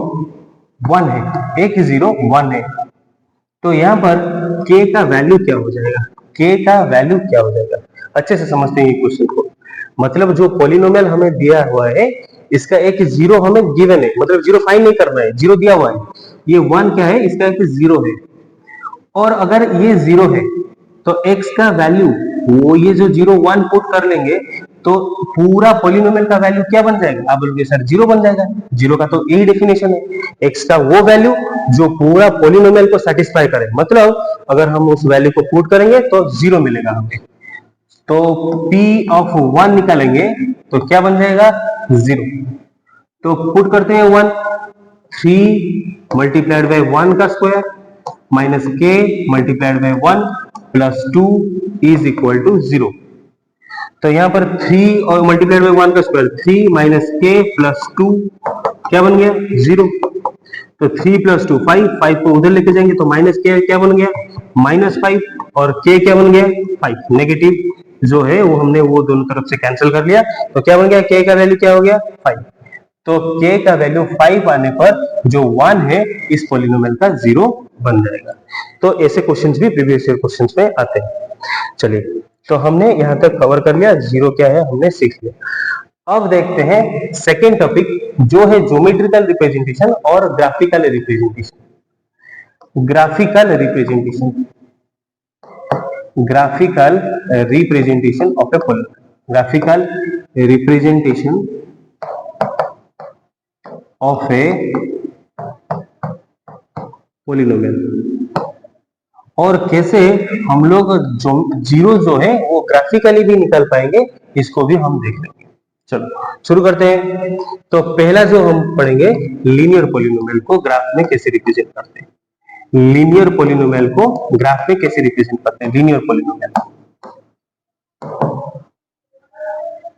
वन है, एक जीरो वन है, तो यहाँ पर k का वैल्यू क्या हो जाएगा, k का वैल्यू क्या हो जाएगा। अच्छे से समझते हैं ये क्वेश्चन को। मतलब जो पॉलिनोमियल हमें दिया हुआ है इसका एक जीरो हमें गिवन है, मतलब जीरो फाइंड नहीं करना है, जीरो दिया हुआ है, ये वन क्या है, इसका एक जीरो है, और अगर ये जीरो है तो x का वैल्यू वो ये जो जीरो वन पुट कर लेंगे तो पूरा पॉलिनोमियल का वैल्यू क्या बन जाएगा, आप बोलोगे सर जीरो बन जाएगा, जीरो का तो यही डेफिनेशन है, x का वो वैल्यू जो पूरा पॉलिनोमियल को सेटिस्फाई करे, मतलब अगर हम उस वैल्यू को पुट करेंगे तो जीरो मिलेगा हमें, तो p ऑफ वन निकालेंगे तो क्या बन जाएगा, जीरो। तो पुट करते हैं वन, 3 मल्टीप्लाइड बाय 1 का square minus k multiplied by 1 plus 2 is equal to 0। तो यहाँ पर 3 और मल्टीप्लाइड बाय 1 का स्क्वायर, 3 माइनस k प्लस 2 क्या बन गया, 0। तो 3 प्लस 2 5, 5 को उधर लेके जाएंगे तो माइनस k क्या बन गया, माइनस 5, और k क्या बन गया, 5, नेगेटिव जो है वो हमने वो दोनों तरफ से कैंसिल कर लिया, तो क्या बन गया, k का वैल्यू क्या हो गया, 5। तो k का वैल्यू 5 आने पर जो 1 है इस पॉलिनोमियल का 0 बन जाएगा। तो ऐसे क्वेश्चंस भी प्रीवियस ईयर क्वेश्चंस में आते हैं। चलिए, तो हमने यहां तक कवर कर लिया, जीरो क्या है हमने सीख लिया। अब देखते हैं सेकेंड टॉपिक जो है ज्योमेट्रिकल रिप्रेजेंटेशन और graphical representation. Graphical representation of a polynomial, graphical representation of a polynomial, और कैसे हम लोग जीरो जो है वो ग्राफिकली भी निकाल पाएंगे, इसको भी हम देख लेंगे। चलो शुरू करते हैं। तो पहला जो हम पढ़ेंगे, लीनियर पॉलिनोमियल को ग्राफ में कैसे रिप्रेजेंट करते हैं। लीनियर पॉलिनोमियल को ग्राफ में कैसे रिप्रेजेंट करते हैं, लीनियर पॉलिनोमियल।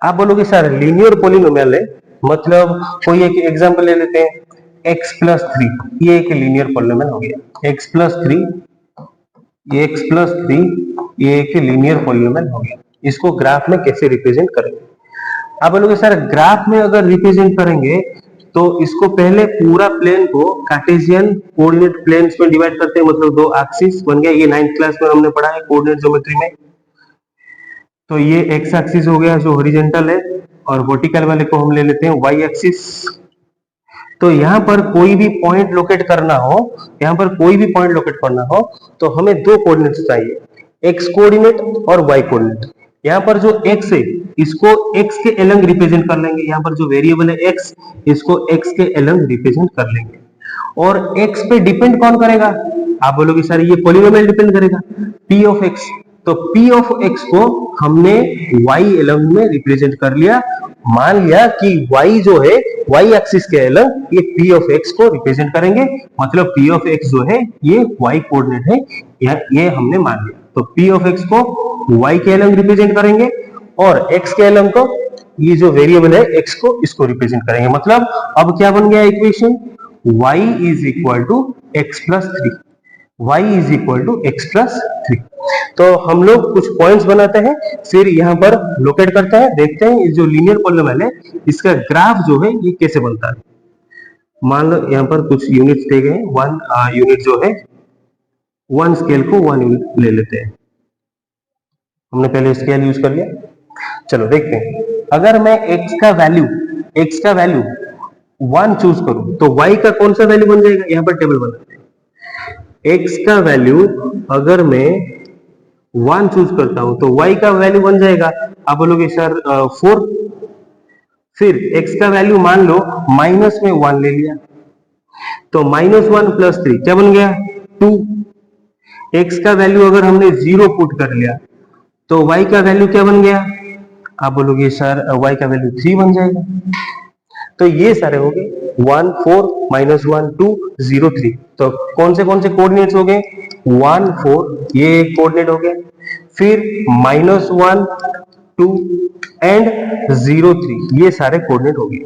आप बोलोगे सर लीनियर पॉलिनोमियल है, मतलब कोई एक एग्जांपल ले लेते हैं, x प्लस 3, ये एक लीनियर पॉलिनोमियल हो गया, x प्लस 3, ये एक लीनियर पॉलिनोमियल हो गया। इसको ग्राफ में कैसे रिप्रेजेंट करेंगे। आप बोलोगे सर ग्राफ में अगर रिप्रेजेंट करेंगे तो इसको पहले पूरा प्लेन को कार्टेशियन कोऑर्डिनेट प्लेन्स में डिवाइड करते हैं, मतलब दो एक्सिस बन गया, ये 9th क्लास में हमने पढ़ा है कोऑर्डिनेट ज्योमेट्री में। तो ये एक्स एक्सिस हो गया जो हॉरिजॉन्टल है, और वर्टिकल वाले को हम ले लेते हैं वाई एक्सिस। तो यहाँ पर कोई भी पॉइंट लोकेट करना हो, यहाँ पर कोई भी पॉइंट लोकेट करना हो तो हमें दो कोऑर्डिनेट्स चाहिए, एक्स कोऑर्डिनेट और वाई कोऑर्डिनेट। यहाँ पर जो एक्स है इसको एक्स के अलग रिप्रेजेंट कर लेंगे, यहाँ पर जो वेरिएबल है एक्स इसको एक्स के अलग रिप्रेजेंट कर लेंगे। और एक्स पे डिपेंड कौन करेगा? आप बोलोगे सर ये पॉलिनोमियल डिपेंड करेगा, पी ऑफ एक्स। तो पी ऑफ एक्स को हमने वाई एलंग में रिप्रेजेंट कर लिया, मान लिया कि वाई जो है वाई एक्सिस के अलग ये पी ऑफ एक्स को रिप्रेजेंट करेंगे, मतलब पी ऑफ एक्स जो है ये वाई कोऑर्डिनेट है, ये हमने मान लिया। तो पी ऑफ एक्स को वाई के अलग रिप्रेजेंट करेंगे और एक्स के अलग को ये जो वेरिएबल है एक्स को इसको रिप्रेजेंट करेंगे। मतलब अब क्या बन गया equation, y is equal to x plus three, y is equal to x plus three. तो हम लोग कुछ पॉइंट्स बनाते हैं, फिर यहाँ पर लोकेट करते हैं, देखते हैं ये जो लीनियर पॉलिनोमियल है इसका ग्राफ जो है ये कैसे बनता है। मान लो यहाँ पर कुछ यूनिट्स दिए गए, वन यूनिट जो है वन स्केल को वन यूनिट ले लेते हैं, हमने पहले स्केल यूज कर लिया। चलो देखते हैं, अगर मैं x का वैल्यू 1 चूज करूं तो y का कौन सा वैल्यू बन जाएगा, यहां पर टेबल बनाते हैं। x का वैल्यू अगर मैं 1 चूज करता हूं तो y का वैल्यू बन जाएगा, आप बोलोगे सर 4। फिर x का वैल्यू मान लो माइनस में 1 ले लिया तो -1 प्लस 3 क्या बन गया 2। x का वैल्यू अगर हमने 0 पुट कर लिया तो y का वैल्यू क्या बन गया, आप बोलोगे सर y का वैल्यू 3 बन जाएगा। तो ये सारे हो गए 1 4 -1 2 0 3। तो कौन से कोऑर्डिनेट्स हो गए, 1 4 ये एक कोऑर्डिनेट हो गया, फिर -1 2 एंड 0 3 ये सारे कोऑर्डिनेट हो गए।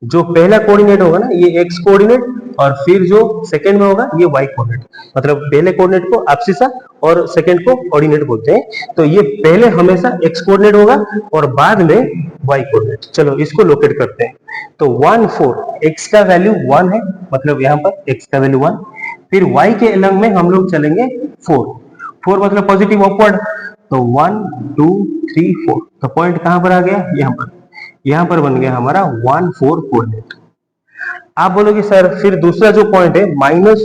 जो पहला कोऑर्डिनेट होगा ना ये एक्स कोऑर्डिनेट और फिर जो सेकंड में होगा ये वाई कोऑर्डिनेट, मतलब पहले कोऑर्डिनेट को एब्सिसा और सेकंड को ऑर्डिनेट बोलते हैं। तो ये पहले हमेशा एक्स कोऑर्डिनेट होगा और बाद में वाई कोऑर्डिनेट। चलो इसको लोकेट करते हैं। तो 1 4 एक्स का वैल्यू 1 है, मतलब यहाँ पर एक्स का वैल्यू 1, फिर वाई के अलग में हम लोग चलेंगे 4 मतलब पॉजिटिव अपवर्ड, तो 1 2 3 4। तो पॉइंट कहां पर आ गया, यहाँ पर बन गया हमारा 1 4 कोऑर्डिनेट। आप बोलोगे सर फिर दूसरा जो पॉइंट है -1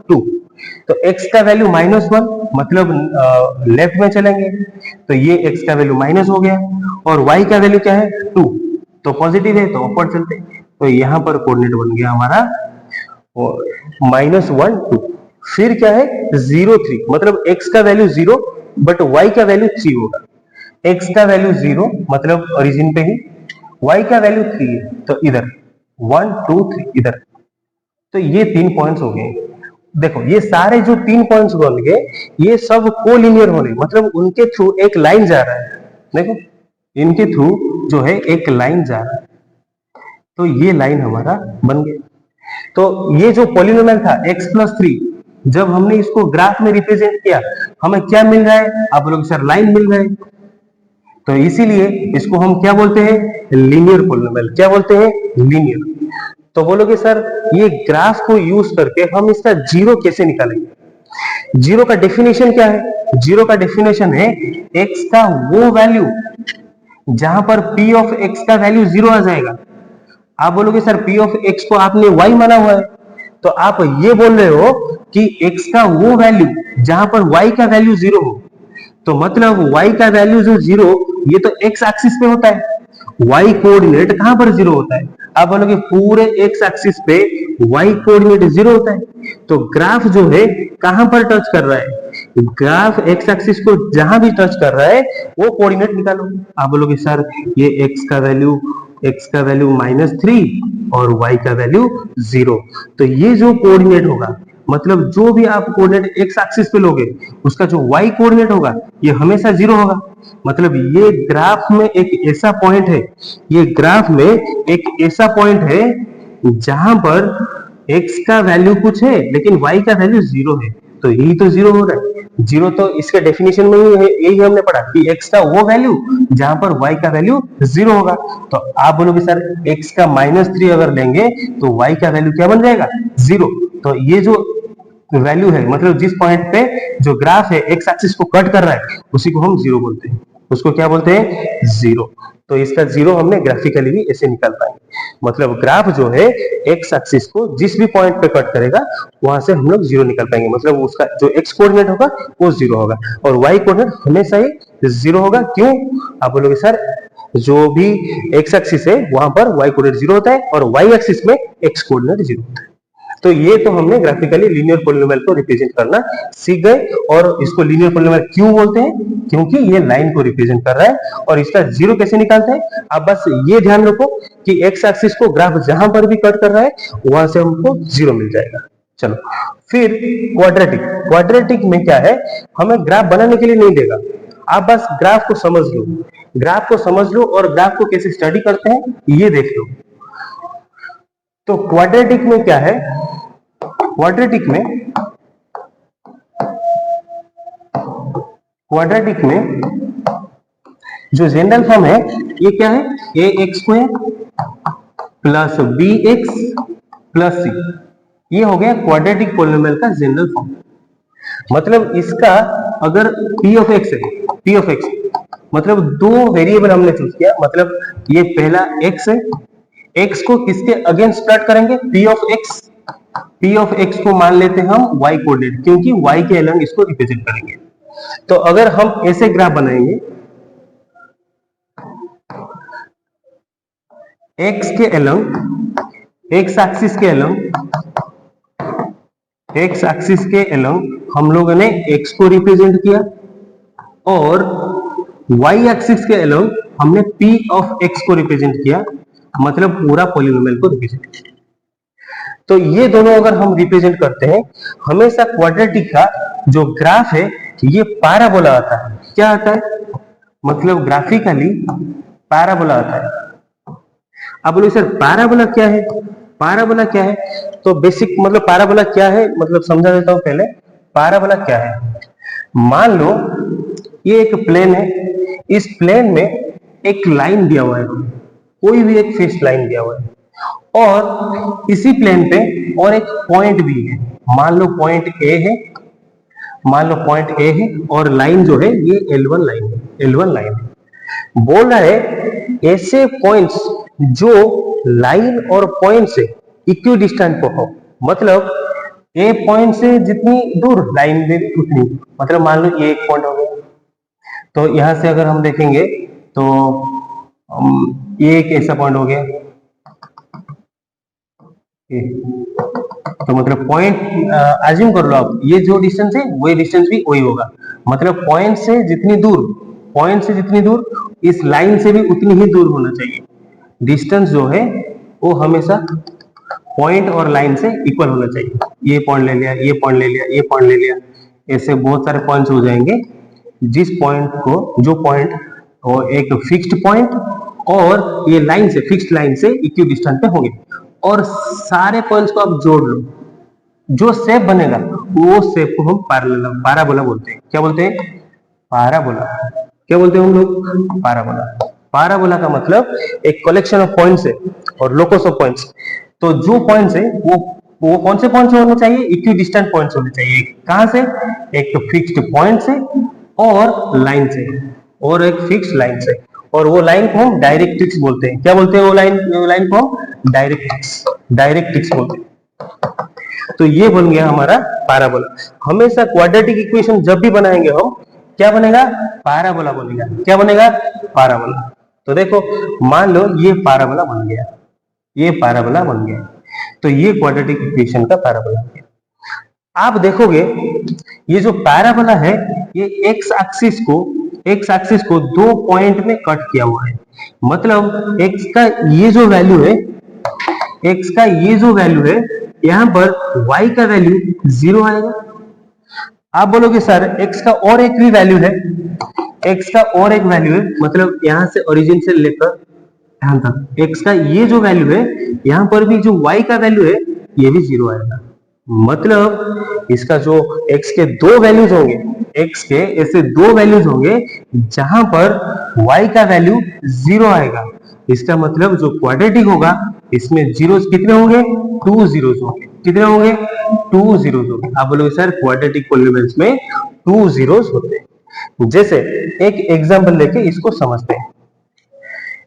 2, तो x का वैल्यू -1 मतलब लेफ्ट में चलेंगे तो ये x का वैल्यू माइनस हो गया और y का वैल्यू क्या है 2, तो पॉजिटिव है तो अपवर्ड चलते, तो यहाँ पर कोऑर्डिनेट बन गया हमारा -1 2। फिर क्या है 0 3, मतलब x का वैल्यू 0 बट y का वैल्यू 3 होगा। x का वैल्यू 0 मतलब ओरिजिन पे ही, y का वैल्यू 3 है तो इधर 1 2 3 इधर। तो ये 3 पॉइंट्स हो गए। देखो ये सारे जो 3 पॉइंट्स बन गए ये सब कोलिनियर हो रहे, मतलब उनके थ्रू एक लाइन जा रहा है। देखो इनके थ्रू जो है एक लाइन जा रहा है, तो ये लाइन हमारा बन गया। तो ये जो पॉलिनोमियल था x प्लस 3, जब हमने इसको ग्राफ में रिप्रेजेंट किया हमें क्या मिल रहा है, आप लोग सर लाइन मिल रहा है, तो इसीलिए इसको हम क्या बोलते हैं, लीनियर पॉलिनोमियल। क्या बोलते हैं, लीनियर। तो बोलोगे सर ये ग्राफ को यूज करके हम इसका जीरो कैसे निकालेंगे। जीरो का डेफिनेशन क्या है, जीरो का डेफिनेशन है x का वो वैल्यू जहां पर p ऑफ x का वैल्यू 0 आ जाएगा। आप बोलोगे सर p ऑफ x को आपने y माना हुआ है, तो आप ये बोल रहे हो कि x का वो वैल्यू जहां पर y का वैल्यू 0 हो, तो मतलब y का वैल्यू जो 0 ये तो x एक्सिस पे होता है, y कोऑर्डिनेट कहां पर 0 होता है, आप बोलोगे पूरे x एक्सिस पे y कोऑर्डिनेट 0 होता है। तो ग्राफ जो है कहां पर टच कर रहा है, ग्राफ x एक्सिस को जहां भी टच कर रहा है वो कोऑर्डिनेट निकालो। आप बोलोगे सर ये x का वैल्यू -3 और y का वैल्यू 0, तो ये जो कोऑर्डिनेट होगा, मतलब जो भी आप कोऑर्डिनेट x एक्सिस पे लोगे उसका जो y कोऑर्डिनेट होगा ये हमेशा 0 होगा। मतलब ये ग्राफ में एक ऐसा पॉइंट है, ये ग्राफ में एक ऐसा पॉइंट है जहां पर x का वैल्यू कुछ है लेकिन y का वैल्यू 0 है, तो यही तो 0 हो रहा है। 0 तो इसके डेफिनेशन में ही है, यही हमने पढ़ा कि x का वो वैल्यू जहां पर y का वैल्यू 0 होगा। तो आप बोलोगे सर x का -3 अगर लेंगे तो y का वैल्यू क्या बन जाएगा 0। तो ये जो वैल्यू है, मतलब जिस पॉइंट पे जो ग्राफ है x एक्सिस को कट कर रहा है उसी को हम 0 बोलते हैं, उसको क्या बोलते हैं 0। तो इसका जीरो हमने ग्राफिकली भी ऐसे निकाल पाएंगे। मतलब ग्राफ जो है एक्स एक्सिस को जिस भी पॉइंट पे कट करेगा वहां से हम लोग जीरो निकाल पाएंगे। मतलब उसका जो एक्स कोऑर्डिनेट होगा वो जीरो होगा और वाई कोऑर्डिनेट हमेशा ही जीरो होगा। क्यों? आप बोलोगे सर जो भी एक्स एक्सिस है वहां पर वाई कोऑर्डिनेट जीरो होता है और वाई एक्सिस में एक्स कोऑर्डिनेट जीरो होता है। तो ये तो हमने ग्राफिकली लीनियर पॉलिनोमियल को रिप्रेजेंट करना सीख गए। और इसको लीनियर पॉलिनोमियल क्यों बोलते हैं? क्योंकि ये लाइन को रिप्रेजेंट कर रहा है। और इसका जीरो कैसे निकालते हैं? आप बस ये ध्यान रखो कि एक्स एक्सिस को ग्राफ जहां पर भी कट कर रहा है वहां से हमको जीरो मिल जाएगा। चलो फिर क्वाड्रेटिक। क्वाड्रेटिक में क्या है, हमें ग्राफ बनाने के लिए नहीं देगा, आप बस ग्राफ को समझ लो। ग्राफ को समझ लो और ग्राफ को कैसे स्टडी करते हैं ये देख लो। तो क्वाड्रेटिक में क्या है, क्वाड्रेटिक में जो जनरल फॉर्म है ये क्या है, A x square plus B X plus C. ये हो गया क्वाड्रेटिक पॉलिनोमियल का जनरल फॉर्म। मतलब इसका अगर p ऑफ x है, p ऑफ x मतलब दो वेरिएबल हमने चूज किया, मतलब ये पहला x है, x को किसके अगेंस्ट प्लॉट करेंगे, p of x। p of x को मान लेते हैं हम y कोऑर्डिनेट, क्योंकि y के अलग इसको रिप्रेजेंट करेंगे। तो अगर हम ऐसे ग्राफ बनाएंगे, x के अलग, x एक्सिस के अलग, x एक्सिस के अलग हम लोगों ने x को रिप्रेजेंट किया और y एक्सिस के अलग हमने p ऑफ x को रिप्रेजेंट किया, मतलब पूरा पॉलिनोमियल को रिप्रेजेंट किया। तो ये दोनों अगर हम रिप्रेजेंट करते हैं, हमेशा क्वाड्रेटिक का जो ग्राफ है ये पैराबोला आता है। क्या आता है? मतलब ग्राफिकली पैराबोला आता है। अब बोलो सर पैराबोला क्या है? पैराबोला क्या है? तो बेसिक मतलब पैराबोला क्या है मतलब समझा देता हूं पहले। पैराबोला क्या है, मान लो ये एक प्लेन है, इस प्लेन में एक लाइन दिया हुआ है, कोई भी एक फिक्स लाइन दिया हुआ है और इसी प्लेन पे और एक पॉइंट भी है। मान लो पॉइंट ए है, मान लो पॉइंट ए है और लाइन जो है ये L1 लाइन है, L1 लाइन है। बोल रहा है ऐसे पॉइंट्स जो लाइन और पॉइंट से इक्वी डिस्टेंट पर हो, मतलब ए पॉइंट से जितनी दूर लाइन में भी उतनी, मतलब मान लो ये एक पॉइंट हो गया। तो यहां से अगर हम देखेंगे तो ये एक ऐसा पॉइंट हो गया, तो मतलब पॉइंट अज्यूम कर लो आप, ये जो डिस्टेंस है वही डिस्टेंस भी वही होगा। मतलब पॉइंट से जितनी दूर इस लाइन से भी उतनी ही दूर होना चाहिए। डिस्टेंस जो है वो हमेशा पॉइंट और लाइन से इक्वल होना चाहिए। ये पॉइंट ले लिया, ये पॉइंट ले लिया, ये पॉइंट ले लिया, ऐसे बहुत सारे पॉइंट्स हो जाएंगे। जिस पॉइंट को, जो पॉइंट वो एक फिक्स्ड पॉइंट और ये लाइन से, फिक्स्ड लाइन से इक्वी डिस्टेंस पे होंगे और सारे पॉइंट्स को आप जोड़ लो, जो शेप बनेगा वो शेप को हम पैराबोला बोलते हैं। क्या बोलते हैं? पैराबोला। क्या बोलते हैं हम लोग? पैराबोला। पैराबोला का मतलब एक कलेक्शन ऑफ पॉइंट्स है और लोकस ऑफ पॉइंट्स। तो जो पॉइंट्स है वो कौन से पॉइंट्स होने चाहिए? इक्वी डिस्टेंट पॉइंट्स होने चाहिए। कहां से? एक तो फिक्स्ड पॉइंट से और लाइन से, और एक फिक्स्ड लाइन से, और वो लाइन को हम डायरेक्ट्रिक्स बोलते हैं। क्या बोलते हैं वो लाइन को? हम डायरेक्ट्रिक्स बोलते हैं। तो ये बन गया हमारा पैराबोला। हमेशा क्वाड्रेटिक इक्वेशन जब भी बनाएंगे हम, क्या बनेगा? पैराबोला बनेगा। क्या बनेगा? पैराबोला। तो देखो मान लो ये पैराबोला बन गया, ये पैराबोला बन गया, तो ये क्वाड्रेटिक इक्वेशन का पैराबोला बन गया। आप देखोगे ये जो पैराबोला है ये एक्स एक्सिस को दो पॉइंट में कट किया हुआ है। मतलब एक्स का ये जो वैल्यू है, यहां पर y का वैल्यू 0 आएगा। आप बोलोगे सर x का और एक भी वैल्यू है, मतलब यहां से ओरिजिन से लेकर यहां तक x का ये जो वैल्यू है, यहां पर भी जो y का वैल्यू है ये भी 0 आएगा। मतलब इसका जो x के दो वैल्यूज होंगे, x के ऐसे दो वैल्यूज होंगे जहां पर y का वैल्यू 0 आएगा। इसका मतलब जो क्वाड्रेटिक होगा इसमें जीरोस कितने होंगे? 2 जीरोस होंगे। कितने होंगे? 2 जीरोस होंगे। आप बोलोगे सर क्वाड्रेटिक पॉलिनोमियल्स में 2 जीरोस होते हैं। जैसे एक एग्जांपल लेके इसको समझते हैं।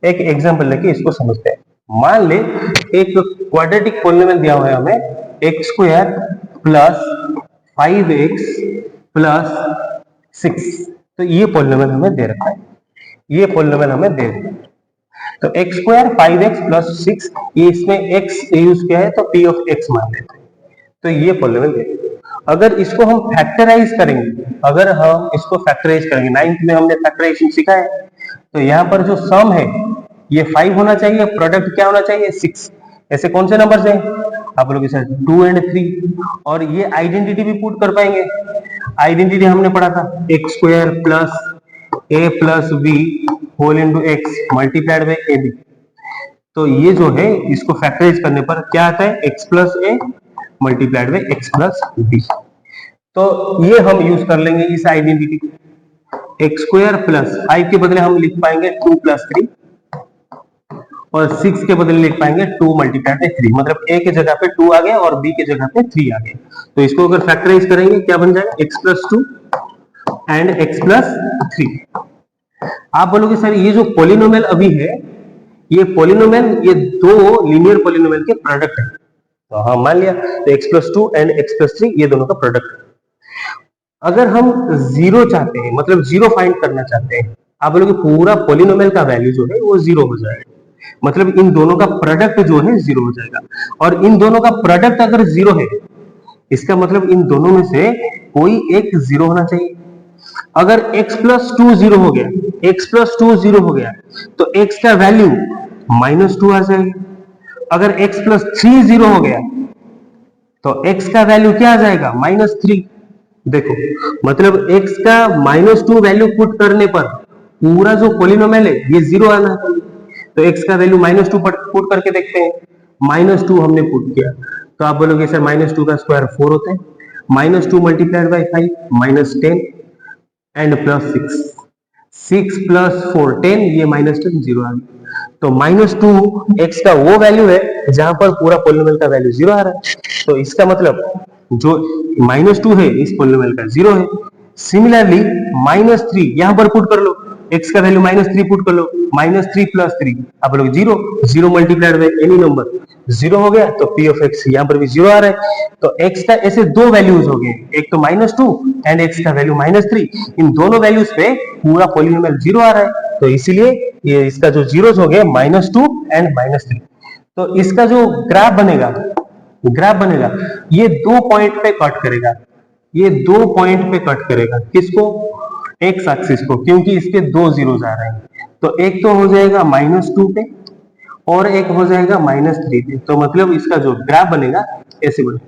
एक एग्जांपल लेके इसको समझते हैं। मान ले एक क्वाड्रेटिक पॉलिनोमियल दिया हुआ है हमें x square plus 5x plus 6। तो ये पॉलिनोमियल हमें दे रखा है, ये पॉलिनोमियल हमें दे रखा है। तो एक्स स्क्वायर 5x प्लस 6, ये इसमें x यूज किया है तो p ऑफ x मान लेते हैं। तो ये पॉलिनोमियल दे रखा है। अगर इसको हम फैक्टराइज करेंगे, अगर हम इसको फैक्टराइज करेंगे, 9th में हमने फैक्टराइजेशन सीखा है, तो यहाँ पर जो सम है ये 5 होना चाहिए, प्रोडक्ट क्या होना चाहिए 6। ऐसे कौन से नंबर है आप बोलोगे सर 2 एंड 3, और ये आइडेंटिटी भी पुट कर पाएंगे। आइडेंटिटी हमने पढ़ा था x square plus a plus b whole into x multiplied by a b. तो ये जो है इसको फैक्टराइज करने पर क्या आता है x plus a multiplied by x plus b. तो ये हम यूज कर लेंगे इस आइडेंटिटी को। एक्स स्क्वायर प्लस 5 के बदले हम लिख पाएंगे 2 प्लस 3, और 6 के बदले लिख पाएंगे 2 मल्टीप्लाइड बाई 3, मतलब ए के जगह पे 2 आ गया और बी के जगह पे 3 आ गया। तो इसको अगर फैक्टराइज करेंगे क्या बन जाएगा x plus 2 and x plus 3। आप बोलोगे सर ये जो पॉलिनोमियल अभी है, ये पॉलिनोमियल ये दो लीनियर पॉलिनोमियल के प्रोडक्ट है। तो हाँ मान लिया, तो x plus 2 and x plus 3 ये दोनों का प्रोडक्ट है। अगर हम जीरो चाहते हैं, मतलब जीरो फाइंड करना चाहते हैं, आप बोलोगे पूरा पॉलिनोमियल का वैल्यू जो है वो जीरो हो जाएगा, मतलब इन दोनों का प्रोडक्ट जो है जीरो हो जाएगा। और इन दोनों का प्रोडक्ट अगर जीरो है, इसका मतलब इन दोनों में से कोई एक जीरो होना चाहिए। अगर x प्लस 2 जीरो हो गया, x प्लस 2 जीरो हो गया, तो x का वैल्यू -2 आ जाएगा। अगर x प्लस 3 जीरो हो गया, तो x का वैल्यू क्या आ जाएगा -3। देखो मतलब x का -2 वैल्यू पुट करने पर पूरा जो पॉलिनोमियल है ये जीरो आना है। तो x का वैल्यू -2 पुट करके देखते हैं। -2 हमने पुट किया, तो आप बोलोगे सर -2 का स्क्वायर 4 होता है, -2 multiplied by 5 -10 and plus 6 plus 4 10, ये -10 जीरो आ गया। तो -2 x का वो वैल्यू है जहां पर पूरा पॉलिनोमियल का वैल्यू जीरो आ रहा है। तो इसका मतलब जो -2 है इस पॉलिनोमियल का जीरो है। सिमिलरली -3 यहां पर पुट कर लो, x का वैल्यू -3 पुट कर लो, -3 प्लस 3 आप लोग zero, zero multiplied by any number zero हो गया। तो p ऑफ x यहां पर भी जीरो आ रहा है। तो x का ऐसे दो वैल्यूज हो गए, एक तो -2 एंड x का वैल्यू -3, इन दोनों वैल्यूज पे पूरा पॉलिनोमियल जीरो आ रहा है। तो इसीलिए ये इसका जो जीरोस हो गए -2 एंड -3। तो इसका जो ग्राफ बनेगा ये दो पॉइंट पे कट करेगा, ये दो पॉइंट पे कट करेगा। किसको? एक्स एक्सिस को, क्योंकि इसके दो जीरोस आ रहे हैं। तो एक तो हो जाएगा -2 पे और एक हो जाएगा -3 पे। तो मतलब इसका जो ग्राफ बनेगा ऐसे बनेगा,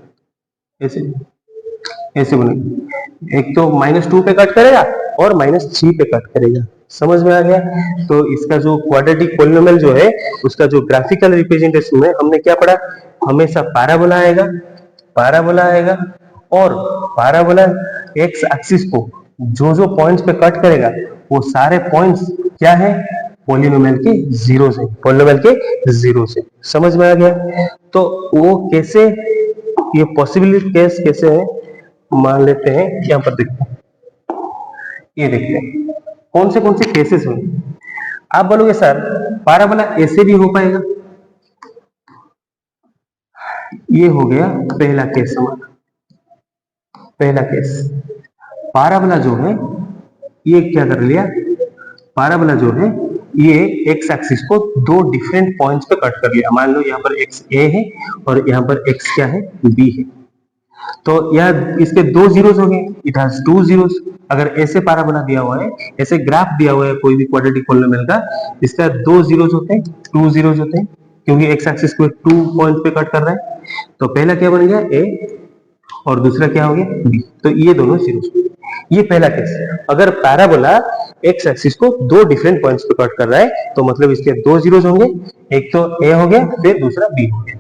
ऐसे बनेगा। एक तो -2 पे कट करेगा और -3 पे कट करेगा। समझ में आ गया? तो इसका जो क्वाड्रेटिक पॉलिनोमियल जो है उसका जो ग्राफिकल रिप्रेजेंटेशन है हमने क्या पढ़ा, हमेशा पैराबोला आएगा और पैराबोला एक्स एक्सिस को जो जो पॉइंट्स पे कट करेगा वो सारे पॉइंट्स क्या है, पॉलिनोमियल के जीरो से, पॉलिनोमियल के जीरो से। समझ में आ गया? तो वो कैसे, ये पॉसिबिलिटी केस कैसे है मान लेते हैं, यहां पर देखते हैं, ये देखते हैं कौन से केसेस हैं। आप बोलोगे सर पैराबोला ऐसे भी हो पाएगा, ये हो गया पहला केस हमारा। पहला केस पैराबोला जो है ये क्या कर लिया, पैराबोला जो है ये एक्स एक्सिस को दो डिफरेंट पॉइंट्स पे कट कर लिया। मान लो यहाँ पर एक्स ए है और यहाँ पर एक्स क्या है, बी है। तो यह इसके दो जीरोस हो गए, इट हैज टू जीरोस। अगर ऐसे पैराबोला दिया हुआ है, ऐसे ग्राफ दिया हुआ है कोई भी क्वाड्रेटिक पॉलिनोमियल का, इसका दो जीरोस होते हैं, टू जीरोस होते हैं, क्योंकि एक्स एक्सिस को टू पॉइंट पे कट कर रहा है। तो पहला क्या बन गया ए और दूसरा क्या हो गया बी, तो ये दोनों जीरोस। ये पहला केस। अगर पैराबोला एक्स एक्सिस को दो डिफरेंट पॉइंट्स पे कट कर रहा है तो मतलब इसके दो जीरोस होंगे, एक तो ए हो गया फिर दूसरा बी हो गया।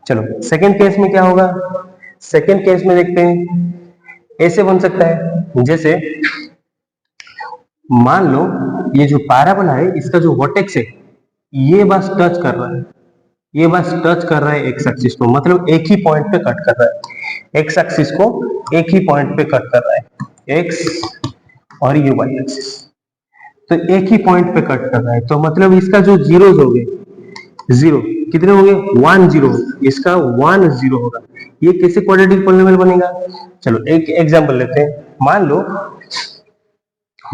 चलो सेकंड केस में क्या होगा, सेकंड केस में देखते हैं। ऐसे बन सकता है जैसे मान लो ये जो पैराबोला है इसका जो वर्टेक्स है ये बस टच कर रहा है, ये बस टच कर रहा है एक्स एक्सिस को, मतलब एक ही पॉइंट पे कट कर रहा है, एक्स एक्सिस को एक ही पॉइंट पे कट कर रहा है, एक्स और ये वाई एक्सिस। तो एक ही पॉइंट पे कट कर रहा है, तो मतलब इसका जो जीरोज हो गए, जीरो कितने हो गए, 1 0, इसका 1 0 होगा। ये कैसे क्वाड्रेटिक पॉलिनोमियल बनेगा? चलो एक एग्जांपल लेते हैं।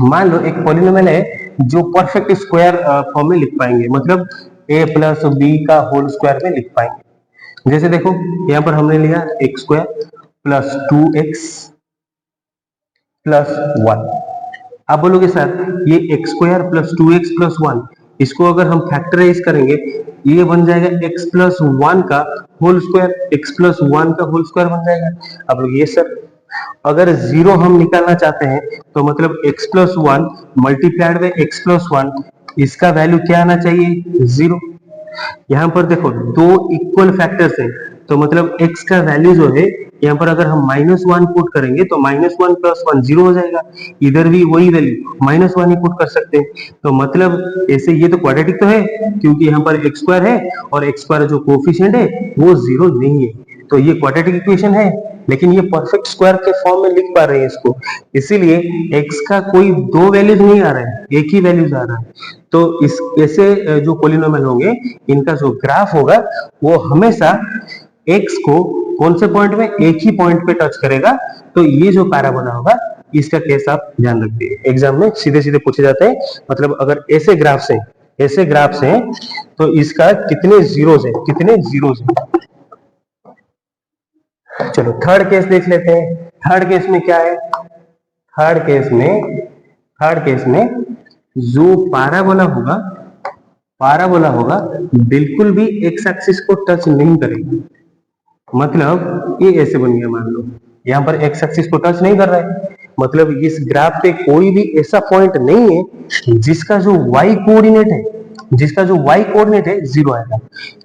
मान लो एक पॉलिनोमियल है जो परफेक्ट स्क्वायर फॉर्म में लिख पाएंगे, मतलब a प्लस बी का होल स्क्वायर में लिख पाएंगे। जैसे देखो यहाँ पर हमने लिया x square plus 2x plus 1। आप बोलोगे सर ये x square plus 2x plus 1, इसको अगर हम फैक्टराइज करेंगे ये बन जाएगा x प्लस 1 का होल स्क्वायर, x प्लस 1 का होल स्क्वायर बन जाएगा। अब लोग ये सर अगर जीरो हम निकालना चाहते हैं तो मतलब x plus 1 multiplied by x plus 1, इसका वैल्यू क्या आना चाहिए, 0। यहाँ पर देखो दो इक्वल फैक्टर्स हैं, तो मतलब x का वैल्यू जो है यहाँ पर अगर हम -1 पुट करेंगे तो -1 प्लस 1 0 हो जाएगा। इधर भी वही वैल्यू -1 ही पुट कर सकते हैं, तो मतलब ऐसे ये तो क्वाड्रेटिक तो है क्योंकि यहाँ पर x स्क्वायर है और x स्क्वायर जो कोफिशिएंट है वो 0 नहीं है, तो ये क्वाड्रेटिक इक्वेशन है। लेकिन ये परफेक्ट स्क्वायर के फॉर्म में लिख पा रहे हैं इसको, इसीलिए x का कोई दो वैल्यूज नहीं आ रहा है, एक ही वैल्यूज आ रहा है। तो इस ऐसे जो पॉलिनोमियल होंगे इनका जो ग्राफ होगा वो हमेशा x को कौन से पॉइंट में, एक ही पॉइंट पे टच करेगा। तो ये जो पैराबोला होगा इसका केस आप ध्यान रखिए, एग्जाम में सीधे सीधे पूछे जाते हैं। मतलब अगर ऐसे ग्राफ्स हैं तो इसका कितने जीरोस है, कितने जीरोस है। चलो थर्ड केस देख लेते हैं। थर्ड केस में क्या है, थर्ड केस में जो पैराबोला होगा बिल्कुल भी एक्स एक्सिस को टच नहीं करेगा। मतलब ये ऐसे बन गया, मान लो यहाँ पर एक्स एक्सिस को टच नहीं कर रहा है, मतलब इस ग्राफ पे कोई भी ऐसा पॉइंट नहीं है जिसका जो y कोऑर्डिनेट है 0 आएगा।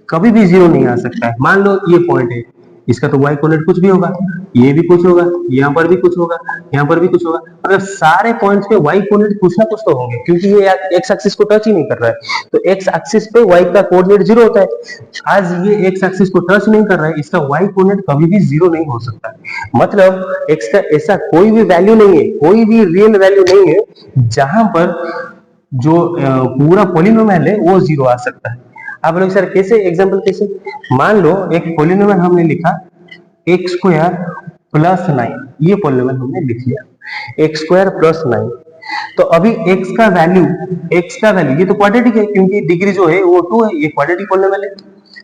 कभी भी 0 नहीं आ सकता है। मान लो ये पॉइंट है, इसका तो y कोऑर्डिनेट कुछ भी होगा, ये भी कुछ होगा, यहाँ पर भी कुछ होगा, यहाँ पर भी कुछ होगा, मतलब सारे पॉइंट्स पे y कोऑर्डिनेट कुछ ना कुछ तो होंगे क्योंकि ये x एक्सिस को टच ही नहीं कर रहा है। तो x एक्सिस पे y का कोऑर्डिनेट 0 होता है। आज ये x एक्सिस को टच नहीं कर रहा है, इसका y कोऑर्डिनेट कभी भी 0 नहीं हो सकता है। मतलब x का ऐसा कोई भी वैल्यू नहीं है, कोई भी रियल वैल्यू नहीं है जहां पर जो पूरा पॉलिनोमियल है वो 0 आ सकता है। आप लोग सर कैसे, एग्जांपल कैसे, मान लो एक पॉलिनोमियल हमने लिखा एक्स स्क्वायर प्लस 9, ये पॉलिनोमियल हमने लिख लिया एक्स स्क्वायर प्लस 9। तो अभी x का वैल्यू ये तो क्वाड्रेटिक है क्योंकि डिग्री जो है वो 2 है, ये क्वाड्रेटिक पॉलिनोमियल है।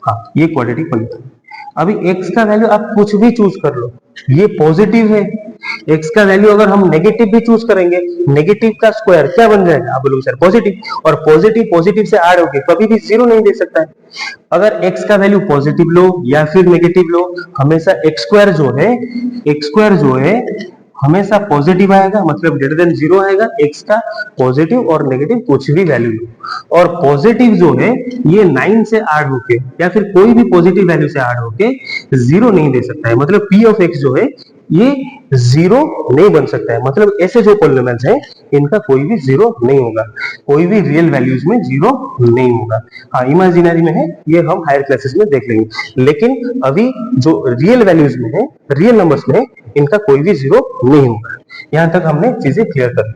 हाँ ये क्वाड्रेटिक पॉलिनोमियल। अभी x का वैल्यू आप कुछ भी चूज कर लो, ये पॉजिटिव है। x का वैल्यू अगर हम नेगेटिव भी चूज करेंगे, नेगेटिव का स्क्वायर क्या बन जाएगा, आप बोलोगे सर पॉजिटिव, और पॉजिटिव से ऐड होके कभी भी 0 नहीं दे सकता है। अगर x का वैल्यू पॉजिटिव लो या फिर नेगेटिव लो, हमेशा x स्क्वायर जो है हमेशा पॉजिटिव आएगा, मतलब ग्रेटर देन 0 आएगा। x का पॉजिटिव और नेगेटिव कुछ भी वैल्यू लो, और पॉजिटिव जो है ये 9 से ऐड होके या फिर कोई भी पॉजिटिव वैल्यू से ऐड होके 0 नहीं दे सकता है। मतलब p ऑफ x जो है ये 0 नहीं बन सकता है। मतलब ऐसे जो पॉलिनोमियल्स हैं इनका कोई भी 0 नहीं होगा, कोई भी रियल वैल्यूज में 0 नहीं होगा। हाँ इमेजिनरी में है, ये हम हायर क्लासेस में देख लेंगे, लेकिन अभी जो रियल वैल्यूज में है, रियल नंबर्स में है, इनका कोई भी 0 नहीं होगा। यहां तक हमने चीजें क्लियर कर ली।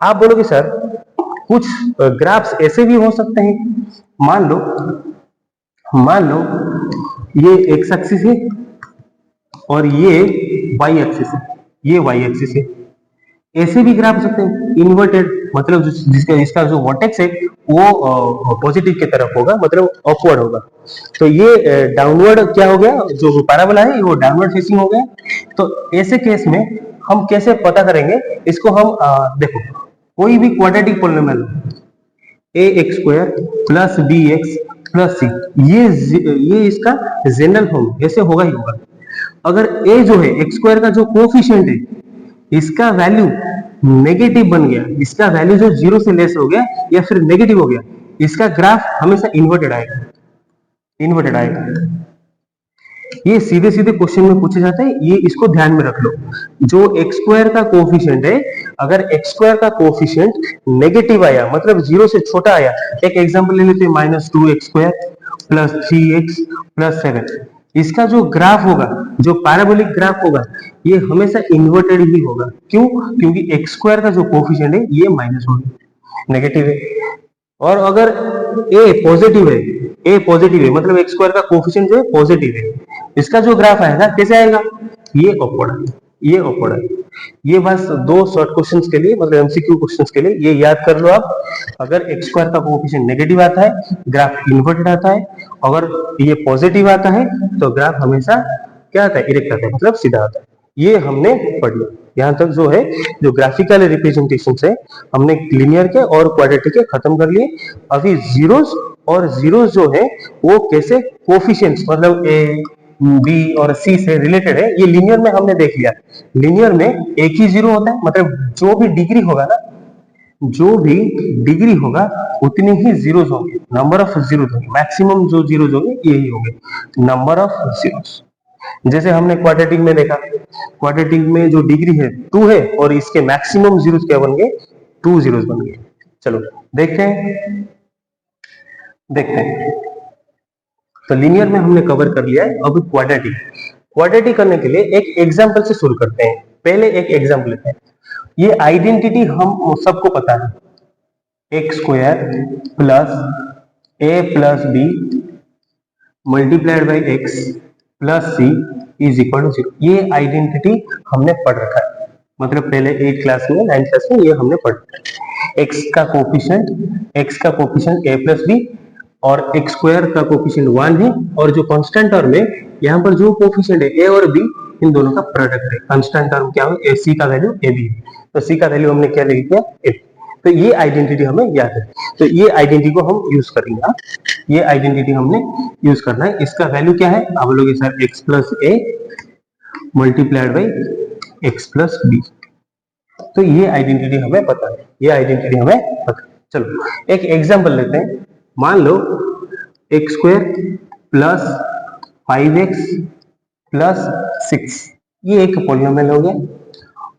आप बोलोगे सर कुछ ग्राफ्स ऐसे भी हो सकते हैं, मान लो ये एक्स एक्सिस है और ये y एक्सिस है, ये y एक्सिस है। ऐसे भी ग्राफ सकते हैं इन्वर्टेड, मतलब इसका जो वर्टेक्स है वो पॉजिटिव की तरफ होगा, मतलब अपवर्ड होगा। तो ये डाउनवर्ड क्या हो गया, जो पैराबोला है वो डाउनवर्ड फेसिंग हो गया। तो ऐसे केस में हम कैसे पता करेंगे इसको, हम देखो कोई भी quadratic polynomial A x square plus B X plus C, ये इसका जनरल फॉर्म ऐसे होगा ही होगा। अगर a जो है एक्स स्क्वायर का जो कोफिशिएंट है इसका वैल्यू नेगेटिव बन गया, इसका वैल्यू जो 0 से लेस हो गया या फिर नेगेटिव हो गया, इसका ग्राफ हमेशा इन्वर्टेड आएगा। ये सीधे सीधे क्वेश्चन में पूछे जाते हैं, ये इसको ध्यान में रख लो। जो एक्स स्क्वायर का कोफिशिएंट है, अगर एक्स स्क्वायर का कोफिशिएंट नेगेटिव आया, मतलब 0 से छोटा आया, एक एग्जांपल ले लेते हैं -2x square plus 3x plus 7, इसका जो ग्राफ होगा, जो पैराबोलिक ग्राफ होगा, ये हमेशा इन्वर्टेड ही होगा। क्यों? क्योंकि एक्स स्क्वायर का जो कोफिशिएंट है ये माइनस होगा, नेगेटिव है। और अगर ए पॉजिटिव है मतलब एक्स स्क्वायर का कोफिशिएंट जो है पॉजिटिव है, इसका जो ग्राफ आएगा कैसे आएगा, ये अपवर्ड है, ये अपवर्ड है। ये बस दो शॉर्ट क्वेश्चंस के लिए मतलब एमसीक्यू क्वेश्चंस के लिए ये याद कर लो आप। अगर एक्स स्क्वायर का कोफिशिएंट नेगेटिव आता है ग्राफ इन्वर्टेड आता है, अगर ये पॉजिटिव आता है तो ग्राफ हमेशा क्या आता है, इरेक्ट आता है मतलब सीधा आता है। ये हमने पढ़ लिया। यहाँ तक जो है जो ग्राफिकल रिप्रेजेंटेशन है हमने लिनियर के और क्वाड्रेटिक के खत्म कर लिए। अभी जीरोस और जीरोस जो है वो कैसे कोफिशिएंट्स मतलब ए बी और सी से रिलेटेड है, ये लिनियर में हमने देख लिया। लिनियर में एक ही जीरो होता है मतलब जो भी डिग्री होगा ना, जो भी डिग्री होगा उतनी ही जीरोस होंगे, नंबर ऑफ जीरोस होंगे, मैक्सिमम जो जीरोस होंगे यही होंगे, नंबर ऑफ जीरोस। जैसे हमने क्वाड्रेटिक में देखा, क्वाड्रेटिक में जो डिग्री है 2 है और इसके मैक्सिमम जीरोस क्या बन गए, 2 जीरोस बन गए। चलो देखते हैं, देखते हैं। तो लिनियर में हमने कवर कर लिया है, अब क्वाड्रेटिक। क्वाड्रेटिक करने के लिए एक एग्जांपल से शुरू करते हैं। पहले एक एग्जांपल लेते हैं। ये आइडेंटिटी हम सबको पता है, x square plus a plus b multiplied by x plus c is equal to 0। ये आइडेंटिटी हमने पढ़ रखा है, मतलब पहले 8 क्लास में 9 क्लास में ये हमने पढ़ रखा है। एक्स का कोफिशिएंट ए प्लस बी और एक्स स्क्वायर का कोफिशिएंट 1 है, और जो कांस्टेंट टर्म है यहाँ पर जो कोफिशिएंट है ए और बी इन दोनों का प्रोडक्ट है। कांस्टेंट टर्म क्या है, सी का वैल्यू ए बी है, तो सी का वैल्यू हमने क्या लिख दिया ए। तो ये आइडेंटिटी हमें याद है, तो ये आइडेंटिटी को हम यूज करेंगे। ये आइडेंटिटी हमने यूज करना है। इसका वैल्यू क्या है, आप बोलोगे sir x plus a multiplied by x plus b. तो ये आइडेंटिटी हमें पता है, ये आइडेंटिटी हमें पता है। चलो एक एग्जांपल लेते हैं। मान लो X square plus 5x plus 6 ये एक पॉलिनोमियल हो गया,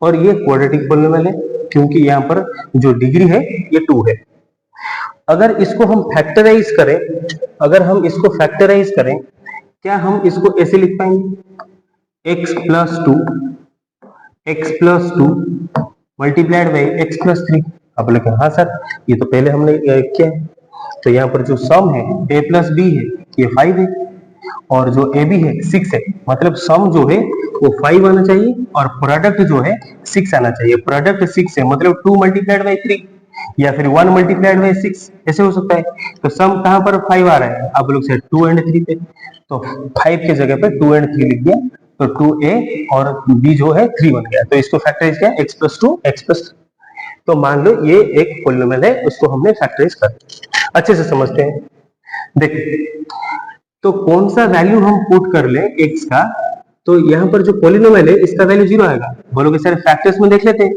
और ये क्वाड्रेटिक पॉलिनोमियल है क्योंकि यहाँ पर जो डिग्री है ये 2 है। अगर इसको हम फैक्टराइज करें, अगर हम इसको फैक्टराइज करें, क्या हम इसको ऐसे लिख पाएंगे, x plus two multiplied by x plus 3। अब बोले हाँ सर ये तो पहले हमने किया है। तो यहाँ पर जो सम है a प्लस बी है ये 5 है, और जो ए बी है 6 है, मतलब सम जो है वो 5 आना चाहिए और प्रोडक्ट जो है 6 आना चाहिए। प्रोडक्ट 6 है मतलब 2 मल्टीप्लाइड बाई 3 या फिर 1 मल्टीप्लाइड बाई 6 ऐसे हो सकता है। तो सम कहां पर 5 आ रहा है, आप लोग से 2 एंड 3 पे, तो 5 के जगह पे 2 एंड 3 लिख दिया, तो 2a और b जो है 3 बन गया। तो इसको फैक्टराइज किया x प्लस 2 x प्लस 3। तो मान लो ये एक पॉलिनोमियल है, उसको हमने फैक्टराइज कर, अच्छे से समझते हैं। देखिए तो कौन सा वैल्यू हम पुट कर ले x का, तो यहाँ पर जो पॉलिनोमियल है इसका वैल्यू 0 आएगा। बोलोगे सर फैक्टर्स में देख लेते हैं।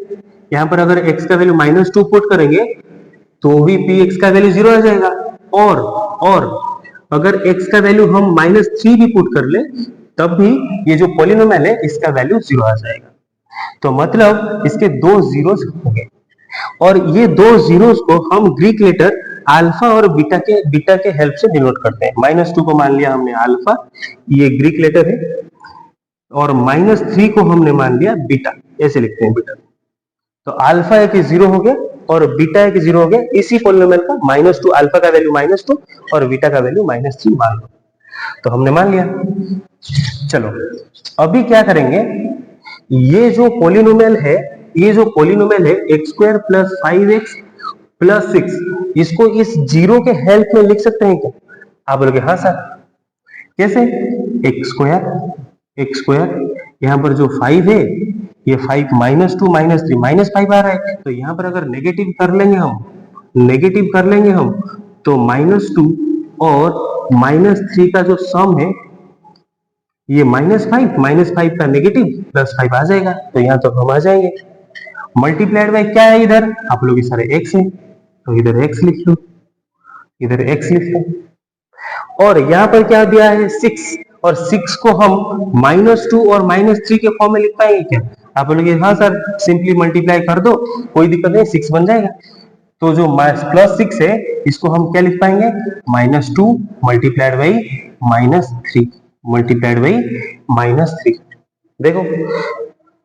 यहाँ पर अगर x का वैल्यू -2 पुट करेंगे तो भी px का वैल्यू 0 आ जाएगा, और अगर x का वैल्यू हम -3 भी पुट कर ले तब भी ये जो पॉलिनोमियल है इसका वैल्यू 0 आ जाएगा। तो मतलब इसके दो जीरोस होंगे, और ये दो जीरोस को हम ग्रीक लेटर अल्फा और बीटा के हेल्प से डिनोट करते हैं। -2 को मान लिया हमने अल्फा, ये ग्रीक लेटर है, और -3 को हमने मान लिया बीटा, ऐसे लिखते हैं बीटा। तो अल्फा एक 0 हो गया और बीटा एक 0 हो गया। इसी पॉलिनोमियल का -2 अल्फा का वैल्यू -2 और बीटा का वैल्यू -3 मान लो, तो हमने मान लिया। चलो अभी क्या करेंगे, ये जो पॉलिनोमियल है x square plus 5x plus 6, इसको इस जीरो के हेल्प में लिख सकते हैं क्या, आप बोलोगे हाँ सर कैसे, एक्स स्क्वायर यहाँ पर जो 5 है ये 5 -2 -3 -5 आ रहा है, तो यहाँ पर अगर नेगेटिव कर लेंगे हम तो -2 और -3 का जो सम है ये -5 का नेगेटिव +5 आ जाएगा, तो यहाँ तक हम आ जाएंगे। मल्टीप्लाइड बाय क्या है इधर, आप लोग सारे x है तो इधर x लिख लो, और यहाँ पर क्या दिया है 6, और 6 को हम -2 और -3 के फॉर्म में लिख पाएंगे क्या, आप बोलोगे हाँ सर सिंपली मल्टीप्लाई कर दो कोई दिक्कत नहीं 6 बन जाएगा। तो जो +6 है इसको हम क्या लिख पाएंगे, -2 मल्टीप्लाइड बाई -3। देखो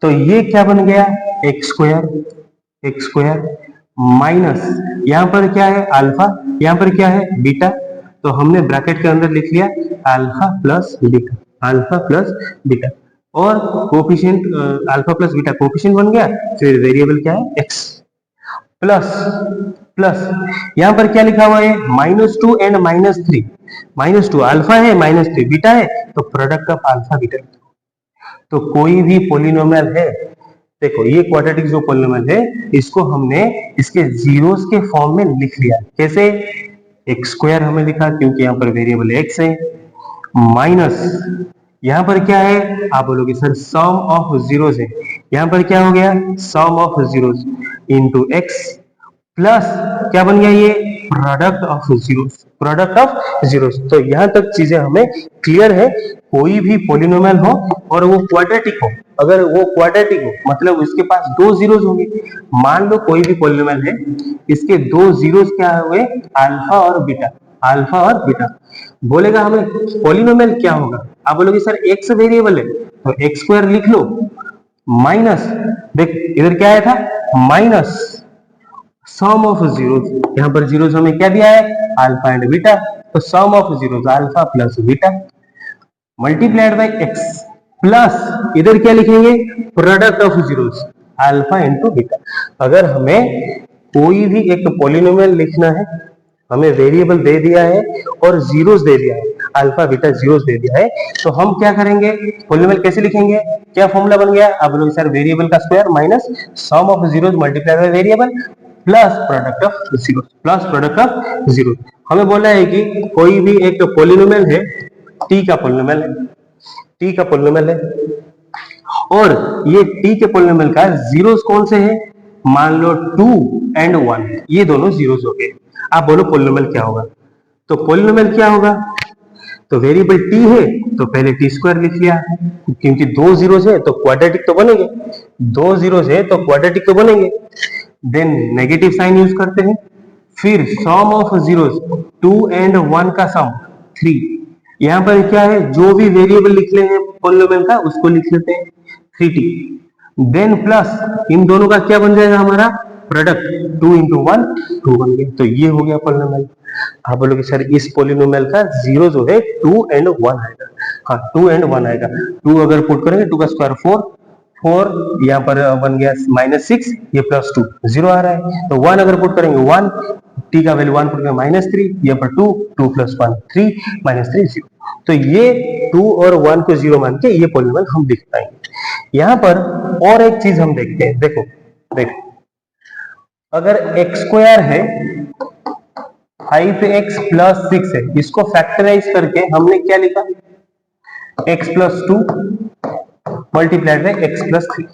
तो ये क्या बन गया, एक्स स्क्वायर माइनस यहाँ पर क्या है अल्फा, यहाँ पर क्या है बीटा, तो हमने ब्रैकेट के अंदर लिख लिया alpha plus beta, alpha plus beta, और coefficient alpha plus beta coefficient बन गया, फिर वेरिएबल क्या है एक्स, प्लस प्लस यहाँ पर क्या लिखा हुआ है -2 एंड -3, -2 अल्फा है -3 बीटा है, तो प्रोडक्ट ऑफ अल्फा बीटा। तो कोई भी पोलिनोमियल है, देखो ये क्वाड्रेटिक जो पोलिनोमियल है इसको हमने इसके जीरोस के फॉर्म में लिख लिया। कैसे? एक्स स्क्वायर हमने लिखा क्योंकि यहाँ पर वेरिएबल एक्स है, माइनस यहाँ पर क्या है आप बोलोगे सर सम ऑफ जीरोस है, यहाँ पर क्या हो गया sum of zeros into X, plus क्या बन गया ये product of zeros, product of zeros. तो यहां तक चीजें हमें क्लियर है। कोई भी पोलिनोमियल हो और वो क्वाड्रेटिक हो, अगर वो क्वाड्रेटिक हो मतलब उसके पास दो जीरोस होंगे। मान लो कोई भी पोलिनोमियल है, इसके दो जीरोस क्या हुए अल्फा और बीटा, अल्फा और बीटा। बोलेगा हमें पोलिनोमियल क्या होगा, आप बोलोगे सर एक्स वेरिएबल है तो एक्स स्क्वायर लिख लो, माइनस देख इधर क्या आया था माइनस सम ऑफ जीरोस, यहाँ पर जीरोस हमें क्या दिया है अल्फा एंड बीटा, तो sum of zeros alpha plus beta multiplied by X, plus इधर क्या लिखेंगे product of zeros alpha into beta. अगर हमें कोई भी एक पॉलिनोमियल लिखना है, हमें वेरिएबल दे दिया है और जीरोस दे दिया है, अल्फा बीटा जीरोस दे दिया है, तो हम क्या करेंगे पॉलिनोमियल कैसे लिखेंगे, क्या फॉर्मूला बन गया आप लोग सर वेरिएबल का square minus sum of zeros multiply by variable plus product of zero, plus product of zero. हमें बोला है कि कोई भी एक पॉलिनोमियल है, टी का पॉलिनोमियल है, टी का पॉलिनोमियल है, और ये टी के पॉलिनोमियल का जीरोस कौन से हैं, मान लो 2 एंड 1, ये दोनों जीरोस हो गए। आप बोलो पॉलिनोमियल क्या होगा, तो पॉलिनोमियल क्या होगा, तो वेरिएबल टी है तो पहले टी स्क्वायर लिख लिया, क्योंकि दो जीरोस है तो क्वाड्रेटिक तो बनेंगे, दो जीरोस है तो क्वाड्रेटिक तो बनेंगे। देन नेगेटिव साइन यूज करते हैं, फिर सम ऑफ जीरोस 2 एंड 1 का सम 3, यहाँ पर क्या है जो भी वेरिएबल लिख लेंगे पॉलिनोमियल का उसको लिख लेते हैं 3t, देन प्लस इन दोनों का क्या बन जाएगा हमारा प्रोडक्ट 2 इंटू 1 2 बन गया, तो ये हो गया पॉलिनोमियल। आप बोलोगे सर इस पॉलिनोमियल का जीरो जो है 2 एंड 1 आएगा, हाँ 2 एंड 1 आएगा, 2 अगर पुट करेंगे 2 का स्क्वायर 4, 4 यहाँ पर बन गया -6, ये +2 0 आ रहा है, तो 1 अगर पुट करेंगे 1, t का वैल्यू 1 पुट करेंगे -3, यहाँ पर 2 2 + 1 3 -3 0, तो ये 2 और 1 को 0 मान के ये पॉलिनोमियल हम लिख पाएंगे। यहाँ पर और एक चीज हम देखते हैं, देखो देखो अगर x स्क्वायर है 5x + 6 है, इसको फैक्टराइज करके हमने क्या लिखा x + 2 मल्टीप्लाइड बाय x + 3।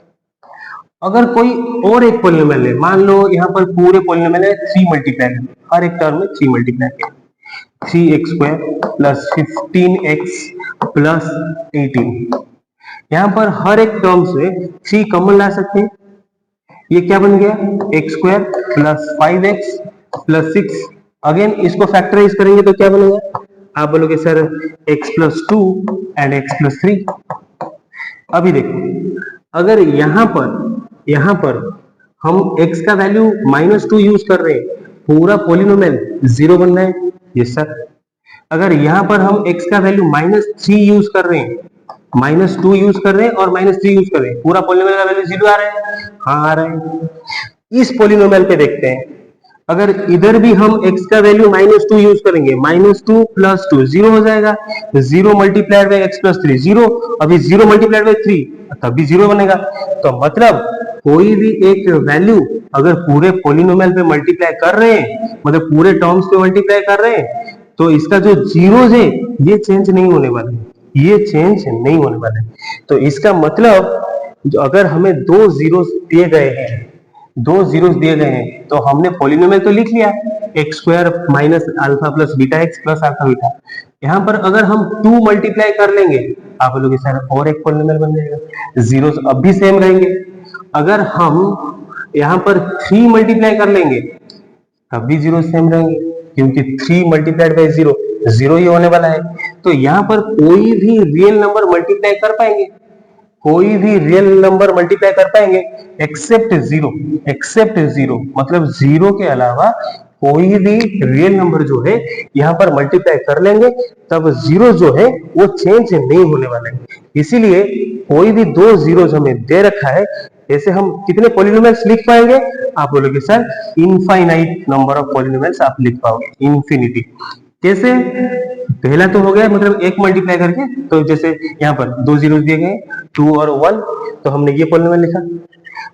अगर कोई और एक पॉलिनोमियल है, मान लो यहाँ पर पूरे पॉलिनोमियल है 3 मल्टीप्लाई है, हर एक टर्म में 3 मल्टीप्लाई है, 3x² + 15x + 18, यहाँ पर हर एक टर्म से 3 कॉमन ला सकते हैं, ये क्या बन गया x² + 5x + 6, अगेन इसको फैक्टराइज करेंगे तो क्या बनेगा, आप बोलोगे सर x + 2 एंड x + 3। अभी देखो अगर यहाँ पर हम x का वैल्यू -2 यूज कर रहे हैं, पूरा पॉलिनोमियल 0 बन रहा है, यस सर। अगर यहाँ पर हम x का वैल्यू -3 यूज कर रहे हैं, -2 यूज कर रहे हैं और -3 यूज कर रहे हैं, पूरा पॉलिनोमियल का वैल्यू 0 आ रहा है, हाँ आ रहा है। इस पॉलिनोमियल पे देखते हैं, अगर इधर भी हम x का वैल्यू -2 यूज करेंगे, -2 + 2 0 हो जाएगा, 0 मल्टीप्लाइड बाय x + 3 0, अभी 0 मल्टीप्लाइड बाय 3 तब भी 0 बनेगा। तो मतलब कोई भी एक वैल्यू अगर पूरे पॉलिनोमियल पे मल्टीप्लाई कर रहे हैं, मतलब पूरे टर्म्स पे मल्टीप्लाई कर रहे हैं, तो इसका जो जीरोस है ये चेंज नहीं होने वाले, ये चेंज नहीं होने वाले। तो इसका मतलब अगर हमें दो जीरोस दिए गए हैं, दो जीरोस दिए गए हैं, तो हमने पॉलिनोमियल तो लिख लिया x² - alpha + beta x + alpha beta. यहाँ पर अगर हम 2 मल्टीप्लाई कर लेंगे, आप बोलोगे सर और एक पॉलिनोमियल बन जाएगा, जीरोस अब भी सेम रहेंगे। अगर हम यहाँ पर 3 मल्टीप्लाई कर लेंगे तब भी जीरो सेम रहेंगे, क्योंकि 3 मल्टीप्लाइड बाय 0 0 ही होने वाला है। तो यहाँ पर कोई भी रियल नंबर मल्टीप्लाई कर पाएंगे, कोई भी रियल नंबर मल्टीप्लाई कर पाएंगे एक्सेप्ट जीरो मतलब जीरो के अलावा कोई भी रियल नंबर जो है यहाँ पर मल्टीप्लाई कर लेंगे तब जीरो जो है वो चेंज नहीं होने वाला है। इसीलिए कोई भी दो जीरो हमें दे रखा है, ऐसे हम कितने पॉलिनोमियल्स लिख पाएंगे? आप बोलोगे sir infinite number of polynomials आप लिख पाओगे, इन्फिनिटी। कैसे? पहला तो हो गया मतलब एक मल्टीप्लाई करके, तो जैसे यहाँ पर दो जीरो दिए गए 2 और 1, तो हमने ये पॉलिनोमियल लिखा।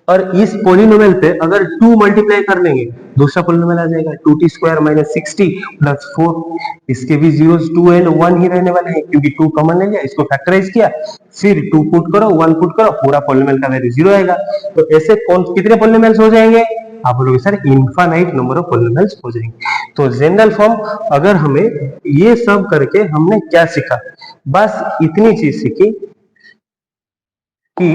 और इस पॉलिनोमियल पे अगर 2 मल्टीप्लाई कर लेंगे दूसरा पॉलिनोमियल आ जाएगा 2t² - 60 + 4। इसके भी जीरोस 2 एंड 1 ही रहने वाले हैं क्योंकि 2 कॉमन ले लिया, इसको फैक्टराइज किया, फिर 2 पुट करो 1 पुट करो, पूरा पॉलिनोमियल का वैल्यू 0 आएगा। तो ऐसे कौन कितने पॉलिनोमियल्स हो जाएंगे? आप बोलोगे sir infinite number of polynomials हो जाएंगे। तो जनरल फॉर्म अगर हमें ये सब करके हमने क्या सीखा? बस इतनी चीज सीखी कि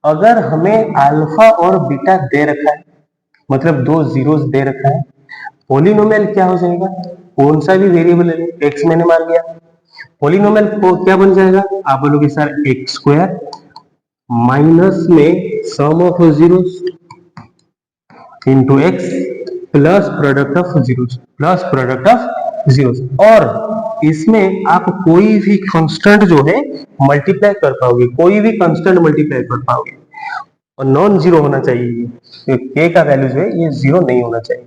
अगर हमें अल्फा और बीटा दे रखा है, मतलब दो जीरोस दे रखा है, पॉलिनोमियल क्या हो जाएगा? कौन सा भी वेरिएबल है, एक्स मैंने मान लिया, पॉलिनोमियल को क्या बन जाएगा? आप बोलोगे सर x² माइनस में sum of zeros into X plus product of zeros. और इसमें आप कोई भी कांस्टेंट जो है मल्टीप्लाई कर पाओगे, कोई भी कांस्टेंट मल्टीप्लाई कर पाओगे, और नॉन जीरो होना चाहिए। के का वैल्यू जो है ये जीरो नहीं होना चाहिए।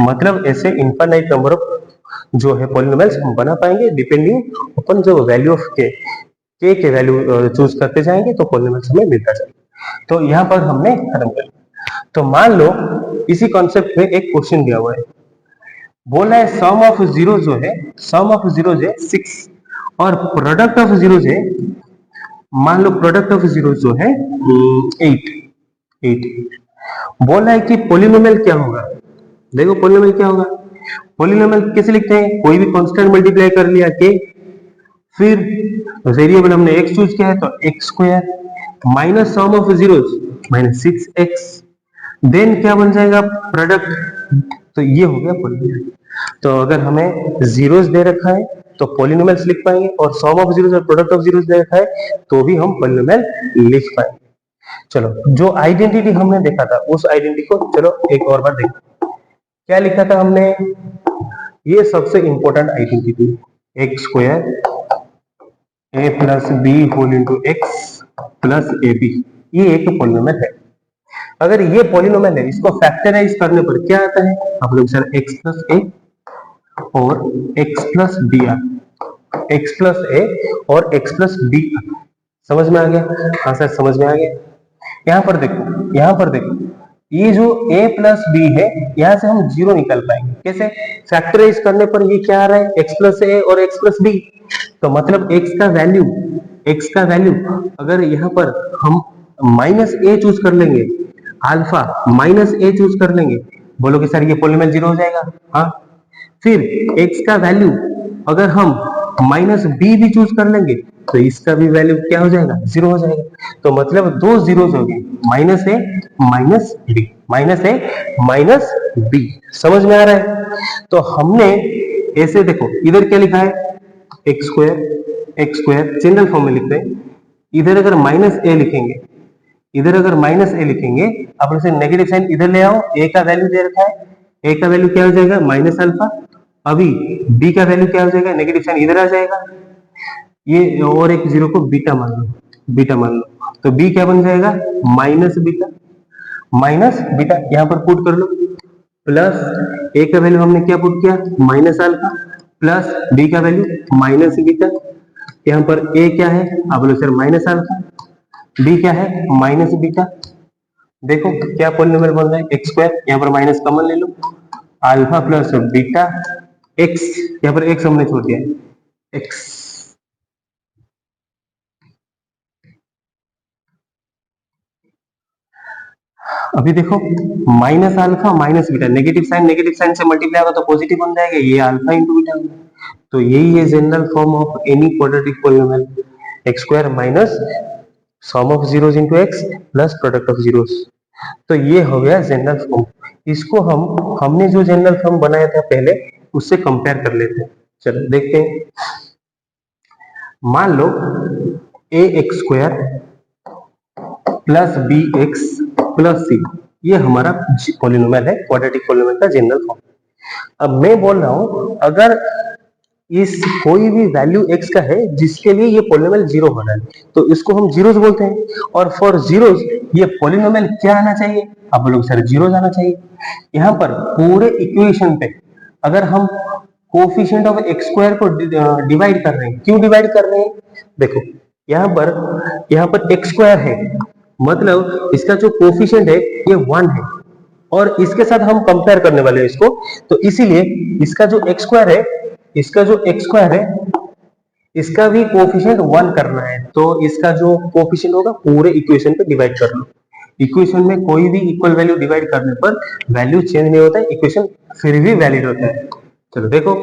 मतलब ऐसे इनफाइनाइट नंबर ऑफ जो है पॉलिनोमियल्स हम बना पाएंगे डिपेंडिंग अपन जो वैल्यू ऑफ के वैल्यू चूज करते जाएंगे तो पॉलिनोमियल्स हमें मिलता जाएगा। तो यहाँ पर हमने खत्म कर लिया। तो मान लो इसी कॉन्सेप्ट में एक क्वेश्चन दिया हुआ है, बोला है सम ऑफ जीरो जो है, सम ऑफ जीरो है 6 और प्रोडक्ट ऑफ जीरो है, मान लो प्रोडक्ट ऑफ जीरो जो है 8। बोला है कि पॉलिनोमियल क्या होगा? देखो पॉलिनोमियल क्या होगा, पॉलिनोमियल कैसे लिखते हैं? कोई भी कांस्टेंट मल्टीप्लाई कर लिया के, फिर वेरिएबल हमने x चूज किया है तो x² minus sum of zeros -6x, then क्या बन जाएगा? प्रोडक्ट। तो ये हो गया पॉलिनोमियल। तो अगर हमें जीरोस दे रखा है तो पॉलिनोमियल्स लिख पाएंगे, और सम ऑफ जीरोस और प्रोडक्ट ऑफ जीरोस दे रखा है तो भी हम पॉलिनोमियल लिख पाएंगे। चलो जो आइडेंटिटी हमने देखा था उस आइडेंटिटी को चलो एक और बार देखो। क्या लिखा था हमने? ये सबसे important identity x² a + b whole into x + ab, ये एक पॉलिनोमियल है। अगर ये पॉलिनोमियल है इसको फैक्टराइज करने पर क्या आता है? आप लोग सर x + a और x + b, x + a और x + b, समझ में आ गया? हाँ सर समझ में आ गया। यहाँ पर देखो, यहाँ पर देखो, ये जो a + b है यहाँ से हम जीरो निकाल पाएंगे। कैसे? फैक्टराइज करने पर ये क्या आ रहा है? x + a और x + b। तो मतलब x का वैल्यू अगर यहाँ पर हम -a चूज कर लेंगे, अल्फा -a चूज कर लेंगे, बोलोगे सर ये पॉलिनोमियल जीरो हो जाएगा। हाँ, फिर x का वैल्यू अगर हम -b भी चूज कर लेंगे तो इसका भी वैल्यू क्या हो जाएगा? जीरो हो जाएगा। तो मतलब दो जीरोस हो गए, -a -b। समझ में आ रहा है? तो हमने ऐसे देखो, इधर क्या लिखा है? x² जनरल फॉर्म में लिखते हैं। इधर अगर -a लिखेंगे, इधर अगर -a लिखेंगे, अब इसे नेगेटिव साइन इधर ले आओ, a का वैल्यू दे रखा है, a का वैल्यू क्या हो जाएगा? -अल्फा। अभी b का वैल्यू क्या हो जाएगा? नेगेटिव साइन इधर आ जाएगा, ये और एक जीरो को बीटा मान लो, तो b क्या बन जाएगा? -बीटा यहाँ पर पुट कर लो, प्लस a का वैल्यू हमने क्या पुट किया? -अल्फा, प्लस b का वैल्यू -बीटा। यहाँ पर a क्या है? आप बोलो सर -अल्फा, b क्या है? -बीटा। देखो क्या पॉलिनोमियल बन रहा है? x², यहाँ पर माइनस कॉमन ले लो, अल्फा प्लस बीटा x, यहाँ पर x हमने छोड़ दिया x। अभी देखो -अल्फा -बीटा, नेगेटिव साइन से मल्टीप्लाई होगा तो पॉजिटिव बन जाएगा, ये अल्फा इंटू बीटा होगा। तो यही है general form of any quadratic polynomial, x² minus sum of zeros into x plus product of zeros. तो ये हो गया जनरल फॉर्म। इसको हमने जो जनरल फॉर्म बनाया था पहले उससे कंपेयर कर लेते हैं। चलो देखते हैं। मान लो ax² plus B X plus C, ये हमारा पॉलिनोमियल है, क्वाड्रेटिक पॉलिनोमियल का जनरल फॉर्म। अब मैं बोल रहा हूं अगर इस कोई भी वैल्यू x का है जिसके लिए ये पॉलिनोमियल जीरो हो रहा है, तो इसको हम जीरोस बोलते हैं। और फॉर जीरोस ये पॉलिनोमियल क्या आना चाहिए? आप बोलोगे सर जीरोस आना चाहिए। यहाँ पर पूरे इक्वेशन पे अगर हम कोफिशिएंट ऑफ एक्स स्क्वायर को डिवाइड कर रहे हैं, क्यों डिवाइड कर रहे हैं? देखो यहाँ पर एक्स स्क्वायर है, मतलब इसका जो कोफिशिएंट है ये 1 है, और इसके साथ हम कंपेयर करने वाले हैं इसको, तो इसीलिए इसका जो एक्स स्क्वायर है, इसका भी कोफिशिएंट 1 करना है, तो इसका जो कोफिशिएंट होगा पूरे इक्वेशन पे डिवाइड कर लो। इक्वेशन में कोई भी इक्वल वैल्यू डिवाइड करने पर वैल्यू चेंज नहीं होता है, इक्वेशन फिर भी वैलिड होता है। चलो देखो,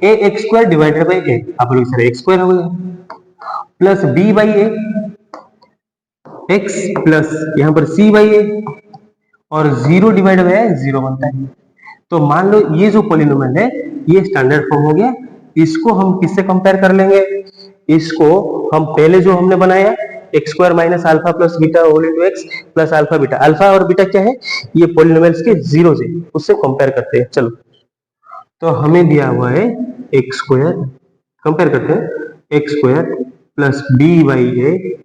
a x square divided by ए, आप लोग सर एक्स स्क्वायर हो गया, plus B by A x plus यहाँ पर सी बाई ए, और जीरो डिवाइड बाय जीरो बनता है। तो मान लो ये जो पॉलिनोमियल है ये स्टैंडर्ड फॉर्म हो गया, इसको हम किससे कंपेयर कर लेंगे? इसको हम पहले जो हमने बनाया x square minus alpha plus beta whole into x plus alpha beta, alpha और बीटा क्या है? ये पॉलिनोमियल्स के जीरो से, उससे कंपेयर करते हैं। चलो, तो हमें दिया हुआ है एक्स स्क्वायर, कंपेयर करते हैं, X square plus B by A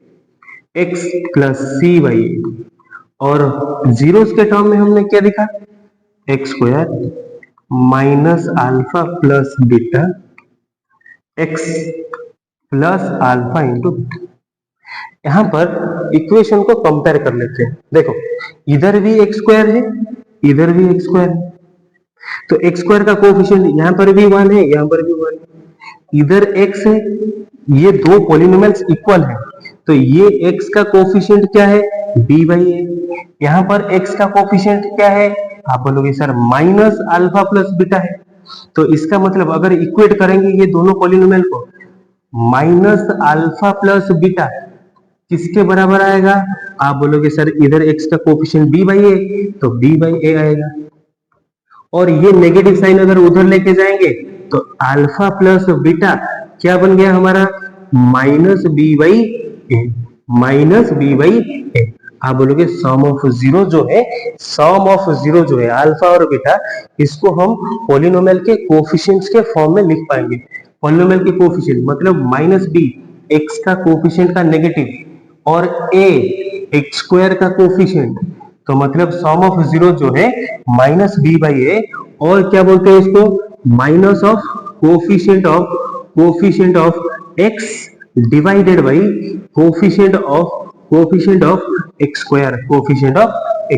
x plus C by A, और जीरोस के टर्म में हमने क्या लिखा? X square minus alpha plus beta X plus alpha into beta. यहां पर इक्वेशन को कंपेयर कर लेते हैं। देखो, इधर भी एक्स स्क्वायर है, इधर भी एक्स स्क्वायर है, तो एक्स स्क्वायर का कोफिशिएंट यहां पर भी 1 है, यहां पर भी 1 है, इधर एक्स है, ये दो पॉलिनोमियल्स इक्वल है, तो ये x का कोफिशिएंट क्या है? b बाई ए। यहाँ पर x का कोफिशिएंट क्या है? आप बोलोगे sir minus alpha plus beta है, तो इसका मतलब अगर इक्वेट करेंगे ये दोनों पॉलिनोमियल को, माइनस अल्फा प्लस बीटा किसके बराबर आएगा? आप बोलोगे सर इधर x का कोफिशिएंट b बाई ए, तो b बाई ए आएगा, और ये नेगेटिव साइन अगर उधर लेके जाएंगे तो अल्फा प्लस बीटा क्या बन गया हमारा? Minus B by A, minus B by ए। आप बोलोगे सम ऑफ जीरो जो है, सम ऑफ जीरो जो है अल्फा और बीटा, इसको हम पॉलिनोमियल के कोफिशिएंट्स के फॉर्म में लिख पाएंगे। पॉलिनोमियल के कोफिशिएंट मतलब माइनस बी एक्स का कोफिशिएंट का नेगेटिव और ए एक्स स्क्वायर का कोफिशिएंट, तो मतलब सम ऑफ जीरो जो है माइनस बी बाई ए, और क्या बोलते हैं इसको? Minus of coefficient of x divided by coefficient of x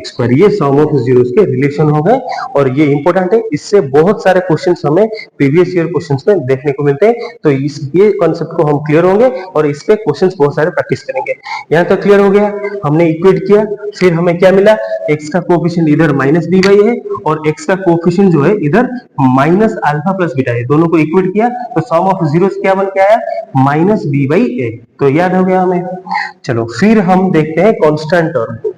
square, ये सम ऑफ जीरोस के रिलेशन हो गए, और ये इंपॉर्टेंट है, इससे बहुत सारे क्वेश्चंस हमें प्रीवियस ईयर क्वेश्चंस में देखने को मिलते हैं। तो ये कॉन्सेप्ट को हम क्लियर होंगे और इस पे क्वेश्चंस बहुत सारे प्रैक्टिस करेंगे। यहाँ तक क्लियर हो गया, हमने इक्वेट किया, फिर हमें क्या मिला? एक्स का कोफिशिएंट इधर माइनस बी बाई है, और एक्स का कोफिशिएंट जो है इधर माइनस अल्फा प्लस बीटा है, दोनों को इक्वेट किया तो सम ऑफ जीरोस क्या बन के आया? माइनस बी बाई ए। तो याद हो गया हमें। चलो फिर हम देखते हैं कांस्टेंट टर्म।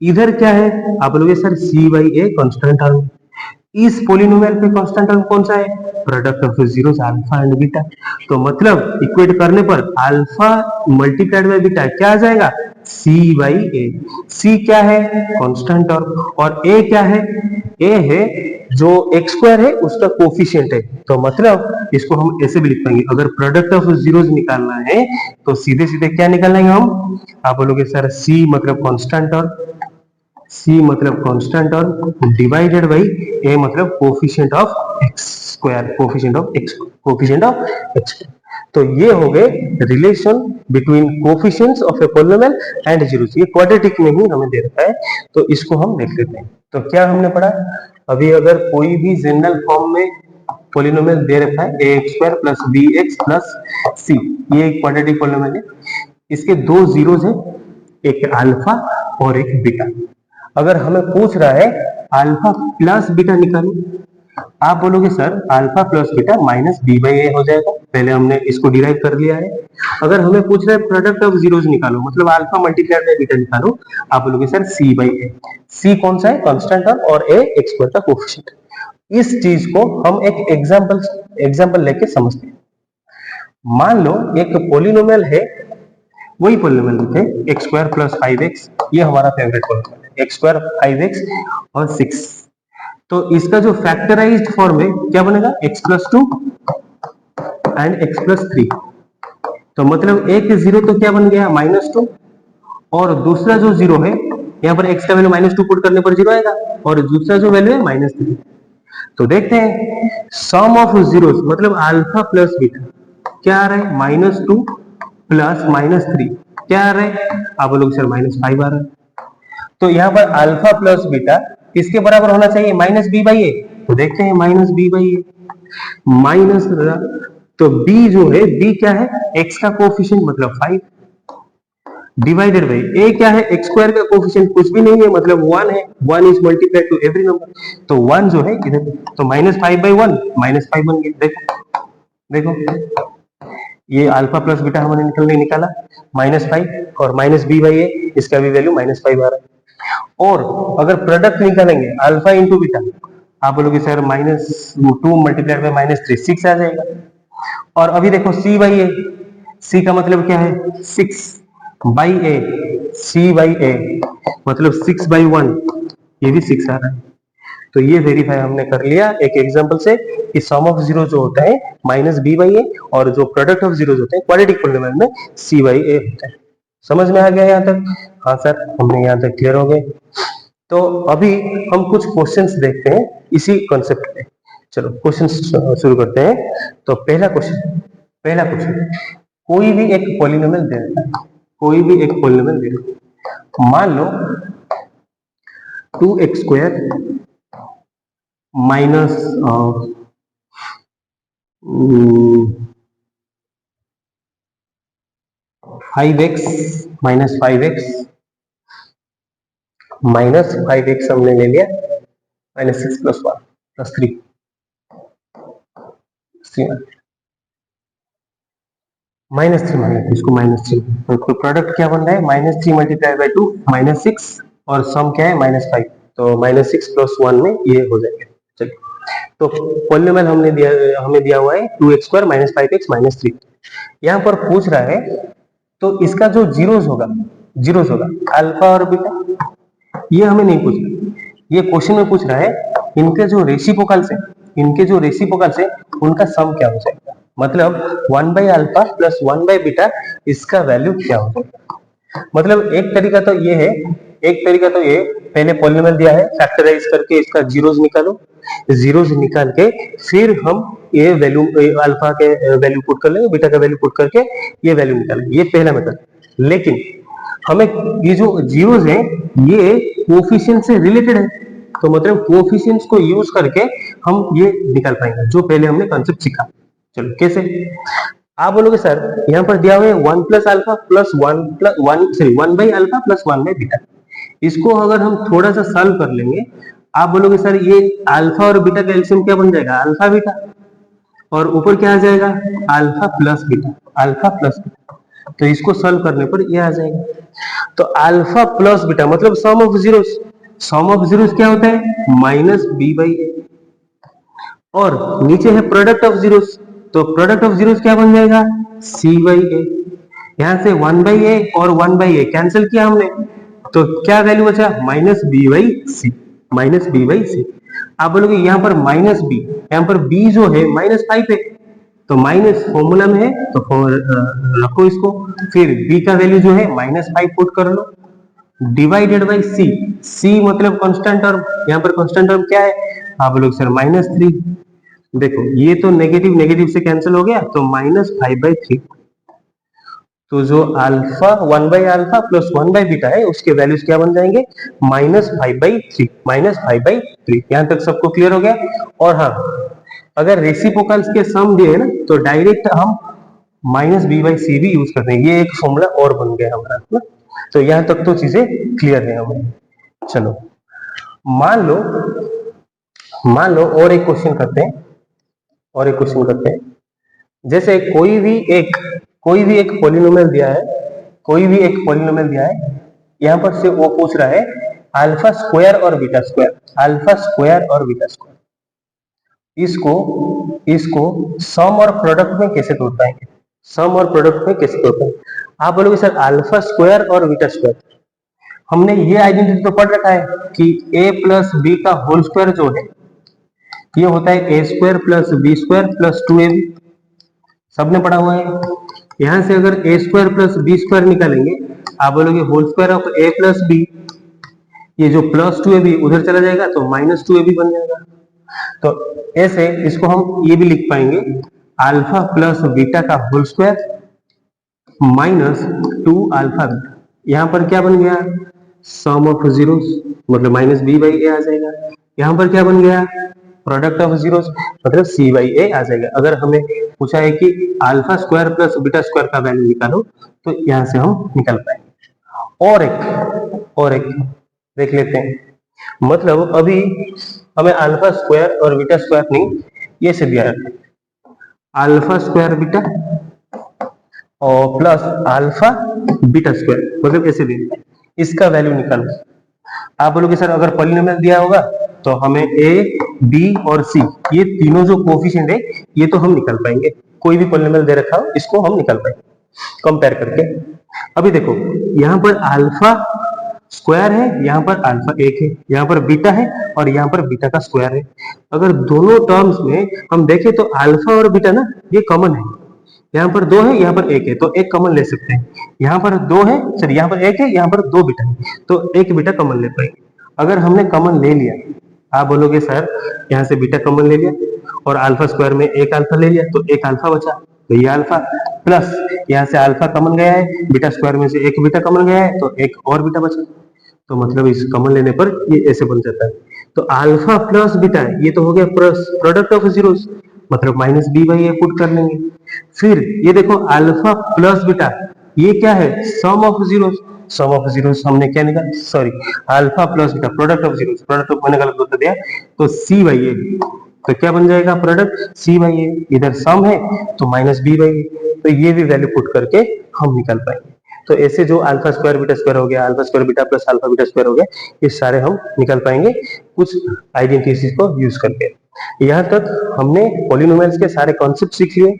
इधर क्या है? आप बोलोगे sir c by a constant term. इस पॉलिनोमियल पे कांस्टेंट टर्म कौन सा है? Product of zeros alpha and beta. तो मतलब इक्वेट करने पर अल्फा मल्टीप्लाइड बाय बीटा क्या आ जाएगा? सी बाई ए। सी क्या है? कांस्टेंट टर्म, और ए क्या है? ए है जो एक्स स्क्वायर है उसका कोफिशिएंट है, तो मतलब इसको हम ऐसे भी लिख पाएंगे, अगर प्रोडक्ट ऑफ जीरोस निकालना है तो सीधे सीधे क्या निकालेंगे हम? आप बोलोगे सर सी मतलब कांस्टेंट टर्म, सी मतलब कांस्टेंट टर्म डिवाइडेड बाई ए मतलब coefficient of x square, coefficient of x. तो ये हो गए relation between coefficients of a polynomial and zeros. ये क्वाड्रेटिक में ही हमें दे रखा है, तो इसको हम देख लेते हैं। तो क्या हमने पढ़ा? अभी अगर कोई भी जनरल फॉर्म में पॉलिनोमियल दे रखा है A x square plus B X plus C, ये एक क्वाड्रेटिक पॉलिनोमियल है, इसके दो जीरोस है, एक अल्फा और एक बीटा। अगर हमें पूछ रहा है अल्फा प्लस बीटा निकालो, आप बोलोगे sir alpha plus beta minus B by A हो जाएगा, पहले हमने इसको डिराइव कर लिया है। अगर हमें पूछ रहा है प्रोडक्ट ऑफ जीरोस निकालो, मतलब अल्फा मल्टीप्लाइड बाय बीटा निकालो, आप बोलोगे सर सी बाई ए। सी कौन सा है? कांस्टेंट टर्म, और ए एक्स स्क्वायर का कोफिशिएंट। इस चीज को हम एक एग्जांपल लेके समझते हैं। मान लो एक पॉलिनोमियल है वही पॉलिनोमियल लिखे एक्स स्क्वायर प्लस 5x, ये हमारा फेवरेट पॉलिनोमियल है, एक्स स्क्वायर 5x और 6। तो इसका जो फैक्टराइज्ड फॉर्म है क्या बनेगा, x plus 2 and x plus 3। तो मतलब एक जीरो तो क्या बन गया -2, और दूसरा जो जीरो है यहाँ पर x का वैल्यू -2 पुट करने पर जीरो आएगा, और दूसरा जो वैल्यू है -3। तो देखते हैं सम ऑफ जीरोस मतलब अल्फा प्लस बीटा क्या आ रहा है, -2 प्लस -3 क्या आ रहा है, आप लोग सर -5 आ रहा है। तो यहाँ पर अल्फा प्लस बीटा किसके बराबर होना चाहिए, -b/a। तो देखते हैं -b/a माइनस, तो b जो है, b क्या है, x का कोफिशिएंट मतलब 5 डिवाइडेड बाई a क्या है, x स्क्वायर का कोफिशिएंट कुछ भी नहीं है मतलब 1 है, 1 is multiplied to every number, तो 1 जो है इधर, तो -5/1 -5 बन गया। देखो देखो ये अल्फा प्लस बीटा हमने निकाला -5 और -b/a, इसका भी वैल्यू -5 आ रहा है। और अगर प्रोडक्ट निकालेंगे अल्फा इंटू बीटा, आप बोलोगे सर -2 मल्टीप्लाइड बाई -3 6 आ जाएगा। और अभी देखो c/a, c का मतलब क्या है 6/a, c/a मतलब 6/1, ये भी 6 आ रहा है। तो ये वेरीफाई हमने कर लिया एक एग्जांपल से कि सम ऑफ जीरो जो होता है -b/a, और जो प्रोडक्ट ऑफ जीरोस होते हैं क्वाड्रेटिक पॉलिनोमियल में c/a होता है। समझ में आ गया यहाँ तक? हाँ सर, हमने यहाँ तक क्लियर हो गए। तो अभी हम कुछ क्वेश्चंस देखते हैं इसी कॉन्सेप्ट पे। चलो क्वेश्चंस शुरू करते हैं। तो पहला क्वेश्चन, कोई भी एक पॉलिनोमियल दे रखा है, कोई भी एक पॉलिनोमियल दे रखा है, मान लो 2x² minus 5x minus 5x minus 5x हमने ले लिया, -6 + 1 + 3 -3 मान लेते इसको, -3। तो प्रोडक्ट क्या बन रहा है, -3 मल्टीप्लाई बाई 2 -6, और सम क्या है -5, तो -6 + 1 में ये हो जाएगा। चलिए, तो पॉलिनोमियल हमें दिया हुआ है 2x² - 5x - 3। यहाँ पर पूछ रहा है, तो इसका जो जीरोस होगा अल्फा और बीटा, ये हमें नहीं पूछ रहा। ये क्वेश्चन में पूछ रहा है इनके जो रेसिप्रोकल्स है उनका सम क्या हो जाएगा, मतलब 1/अल्फा प्लस 1/बीटा, इसका वैल्यू क्या हो जाएगा। मतलब एक तरीका तो ये है, पहले पॉलिनोमियल दिया है, फैक्टराइज करके इसका जीरोस निकालो, जीरोस निकाल के फिर हम ये वैल्यू अल्फा के वैल्यू पुट कर लेंगे, बीटा का वैल्यू पुट करके ये वैल्यू निकालेंगे, ये पहला मेथड। लेकिन हमें ये जो जीरोस है ये कोफिशिएंट से रिलेटेड है, तो मतलब कोफिशिएंट्स को यूज करके हम ये निकाल पाएंगे जो पहले हमने कॉन्सेप्ट सीखा। चलो कैसे, आप बोलोगे सर यहाँ पर दिया हुआ है 1+α प्लस 1/अल्फा प्लस 1/बीटा, इसको अगर हम थोड़ा सा सॉल्व कर लेंगे, आप बोलोगे सर ये अल्फा और बीटा का एलसीएम क्या बन जाएगा, अल्फा बीटा, और ऊपर क्या आ जाएगा, अल्फा प्लस बीटा। तो इसको सॉल्व करने पर ये आ जाएगा। तो अल्फा प्लस बीटा मतलब सम ऑफ जीरोस क्या होता है, -b/a, और नीचे है प्रोडक्ट ऑफ जीरोस, तो प्रोडक्ट ऑफ जीरोस क्या बन जाएगा, c/a। यहां से 1/a और 1/a कैंसिल किया हमने, तो क्या वैल्यू बचा, -b/c। आप बोलोगे यहाँ पर -b, यहाँ पर b जो है -5 है, तो माइनस फॉर्मूला में है तो रखो इसको, फिर b का वैल्यू जो है -5 पुट कर लो, डिवाइडेड बाई c मतलब कांस्टेंट टर्म, यहाँ पर कांस्टेंट टर्म क्या है, आप लोग सर -3। देखो ये तो नेगेटिव से कैंसिल हो गया, तो -5/3। तो जो अल्फा 1/अल्फा प्लस 1/बीटा है उसके वैल्यूज क्या बन जाएंगे, -5/3। यहाँ तक सबको क्लियर हो गया। और हाँ, अगर रेसिप्रोकल्स के सम दिए ना तो डायरेक्ट हम -b/c भी यूज करते हैं, ये एक फॉर्मूला और बन गया हमारा ना। तो यहाँ तक तो चीजें क्लियर है हमें। चलो मान लो और एक क्वेश्चन करते हैं, जैसे कोई भी एक पॉलिनोमियल दिया है, यहाँ पर से वो पूछ रहा है अल्फा स्क्वायर और बीटा स्क्वायर, इसको सम और प्रोडक्ट में कैसे तोड़ पाएंगे, आप बोलोगे सर अल्फा स्क्वायर और बीटा स्क्वायर, हमने ये आइडेंटिटी तो पढ़ रखा है कि a प्लस बी का होल स्क्वायर जो है ये होता है A square plus B square plus 2ab, सबने पढ़ा हुआ है। यहां से अगर A square plus B square निकालेंगे, आप बोलोगे whole square of A plus B, ये जो प्लस 2ab उधर चला जाएगा तो माइनस 2ab बन जाएगा। तो ऐसे इसको हम ये भी लिख पाएंगे अल्फा प्लस बीटा का whole square minus 2 alpha beta. यहां पर क्या बन गया, सम ऑफ जीरोस, मतलब माइनस बी बाई ए आ जाएगा। यहां पर क्या बन गया, प्रोडक्ट ऑफ जीरोस, मतलब सी बाई ए आ जाएगा। अगर हमें पूछा है कि alpha square plus beta square का वैल्यू निकालो तो यहां से हम निकाल पाएंगे। और एक देख लेते हैं, मतलब अभी हमें अल्फा स्क्वायर और बीटा स्क्वायर नहीं, ये से दिया है अल्फा स्क्वायर बीटा और प्लस अल्फा बीटा स्क्वायर, मतलब ऐसे दिया, इसका वैल्यू निकालो। आप बोलोगे सर अगर पॉलिनोमियल दिया होगा तो हमें ए बी और सी ये तीनों जो कोफिशिएंट है ये तो हम निकाल पाएंगे, कोई भी पॉलिनोमियल दे रखा हो इसको हम निकाल पाएंगे कंपेयर करके। अभी देखो यहाँ पर अल्फा स्क्वायर है, यहाँ पर अल्फा एक है, यहाँ पर बीटा है और यहाँ पर बीटा का स्क्वायर है। अगर दोनों टर्म्स में हम देखें तो अल्फा और बीटा ना ये कॉमन है, यहाँ पर दो है यहाँ पर एक है तो एक कॉमन ले सकते हैं। यहाँ पर दो है सर, यहाँ पर एक है यहाँ पर दो बीटा है तो एक बीटा कॉमन ले पाएंगे। अगर हमने कॉमन ले लिया, आप बोलोगे सर यहाँ से बीटा कॉमन ले लिया और अल्फा स्क्वायर में एक अल्फा ले लिया तो एक अल्फा बचा, तो ये अल्फा प्लस यहाँ से अल्फा कॉमन गया है, बीटा स्क्वायर में से एक बीटा कॉमन गया है तो एक और बीटा बचा, तो मतलब इस कॉमन लेने पर ये ऐसे बन जाता है। तो अल्फा प्लस बीटा ये तो हो गया प्रोडक्ट ऑफ जीरोस, मतलब minus B by a put कर लेंगे। फिर ये देखो अल्फा प्लस बीटा ये क्या है, sum of zeros, sum of zeros हमने क्या निकाला, sorry alpha plus beta product of zeros, product of मैंने गलत बता दिया तो सी बाई ए, तो क्या बन जाएगा प्रोडक्ट सी बाई ए, इधर सम है तो माइनस बी बाई ए, तो ये भी वैल्यू पुट करके हम निकाल पाएंगे। तो ऐसे जो अल्फा स्क्वायर बीटा स्क्वायर हो गया, alpha square beta plus alpha beta square हो गया, ये सारे हम निकाल पाएंगे कुछ आइडेंटिटीज को यूज करके। यहाँ तक हमने पॉलिनोमियल्स के सारे कॉन्सेप्ट सीख लिए,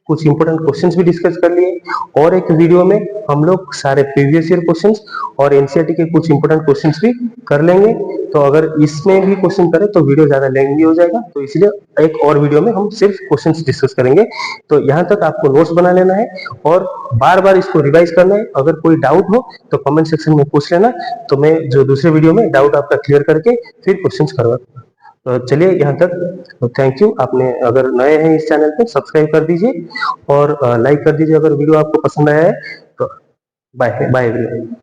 कुछ इंपॉर्टेंट क्वेश्चंस भी डिस्कस कर लिए, और एक वीडियो में हम लोग सारे प्रीवियस ईयर क्वेश्चंस और एनसीईआरटी के कुछ इंपॉर्टेंट क्वेश्चंस भी कर लेंगे। तो अगर इसमें भी क्वेश्चन करें तो वीडियो ज्यादा लेंथी हो जाएगा, तो इसलिए एक और वीडियो में हम सिर्फ क्वेश्चंस डिस्कस करेंगे। तो यहाँ तक आपको नोट्स बना लेना है और बार बार इसको रिवाइज करना है। अगर कोई डाउट हो तो कमेंट सेक्शन में पूछ लेना, तो मैं जो दूसरे वीडियो में डाउट आपका क्लियर करके फिर क्वेश्चंस करवा दूंगा। तो चलिए यहाँ तक, थैंक यू। आपने अगर नए हैं इस चैनल पे सब्सक्राइब कर दीजिए और लाइक कर दीजिए अगर वीडियो आपको पसंद आया है। तो बाय बाय एवरीवन।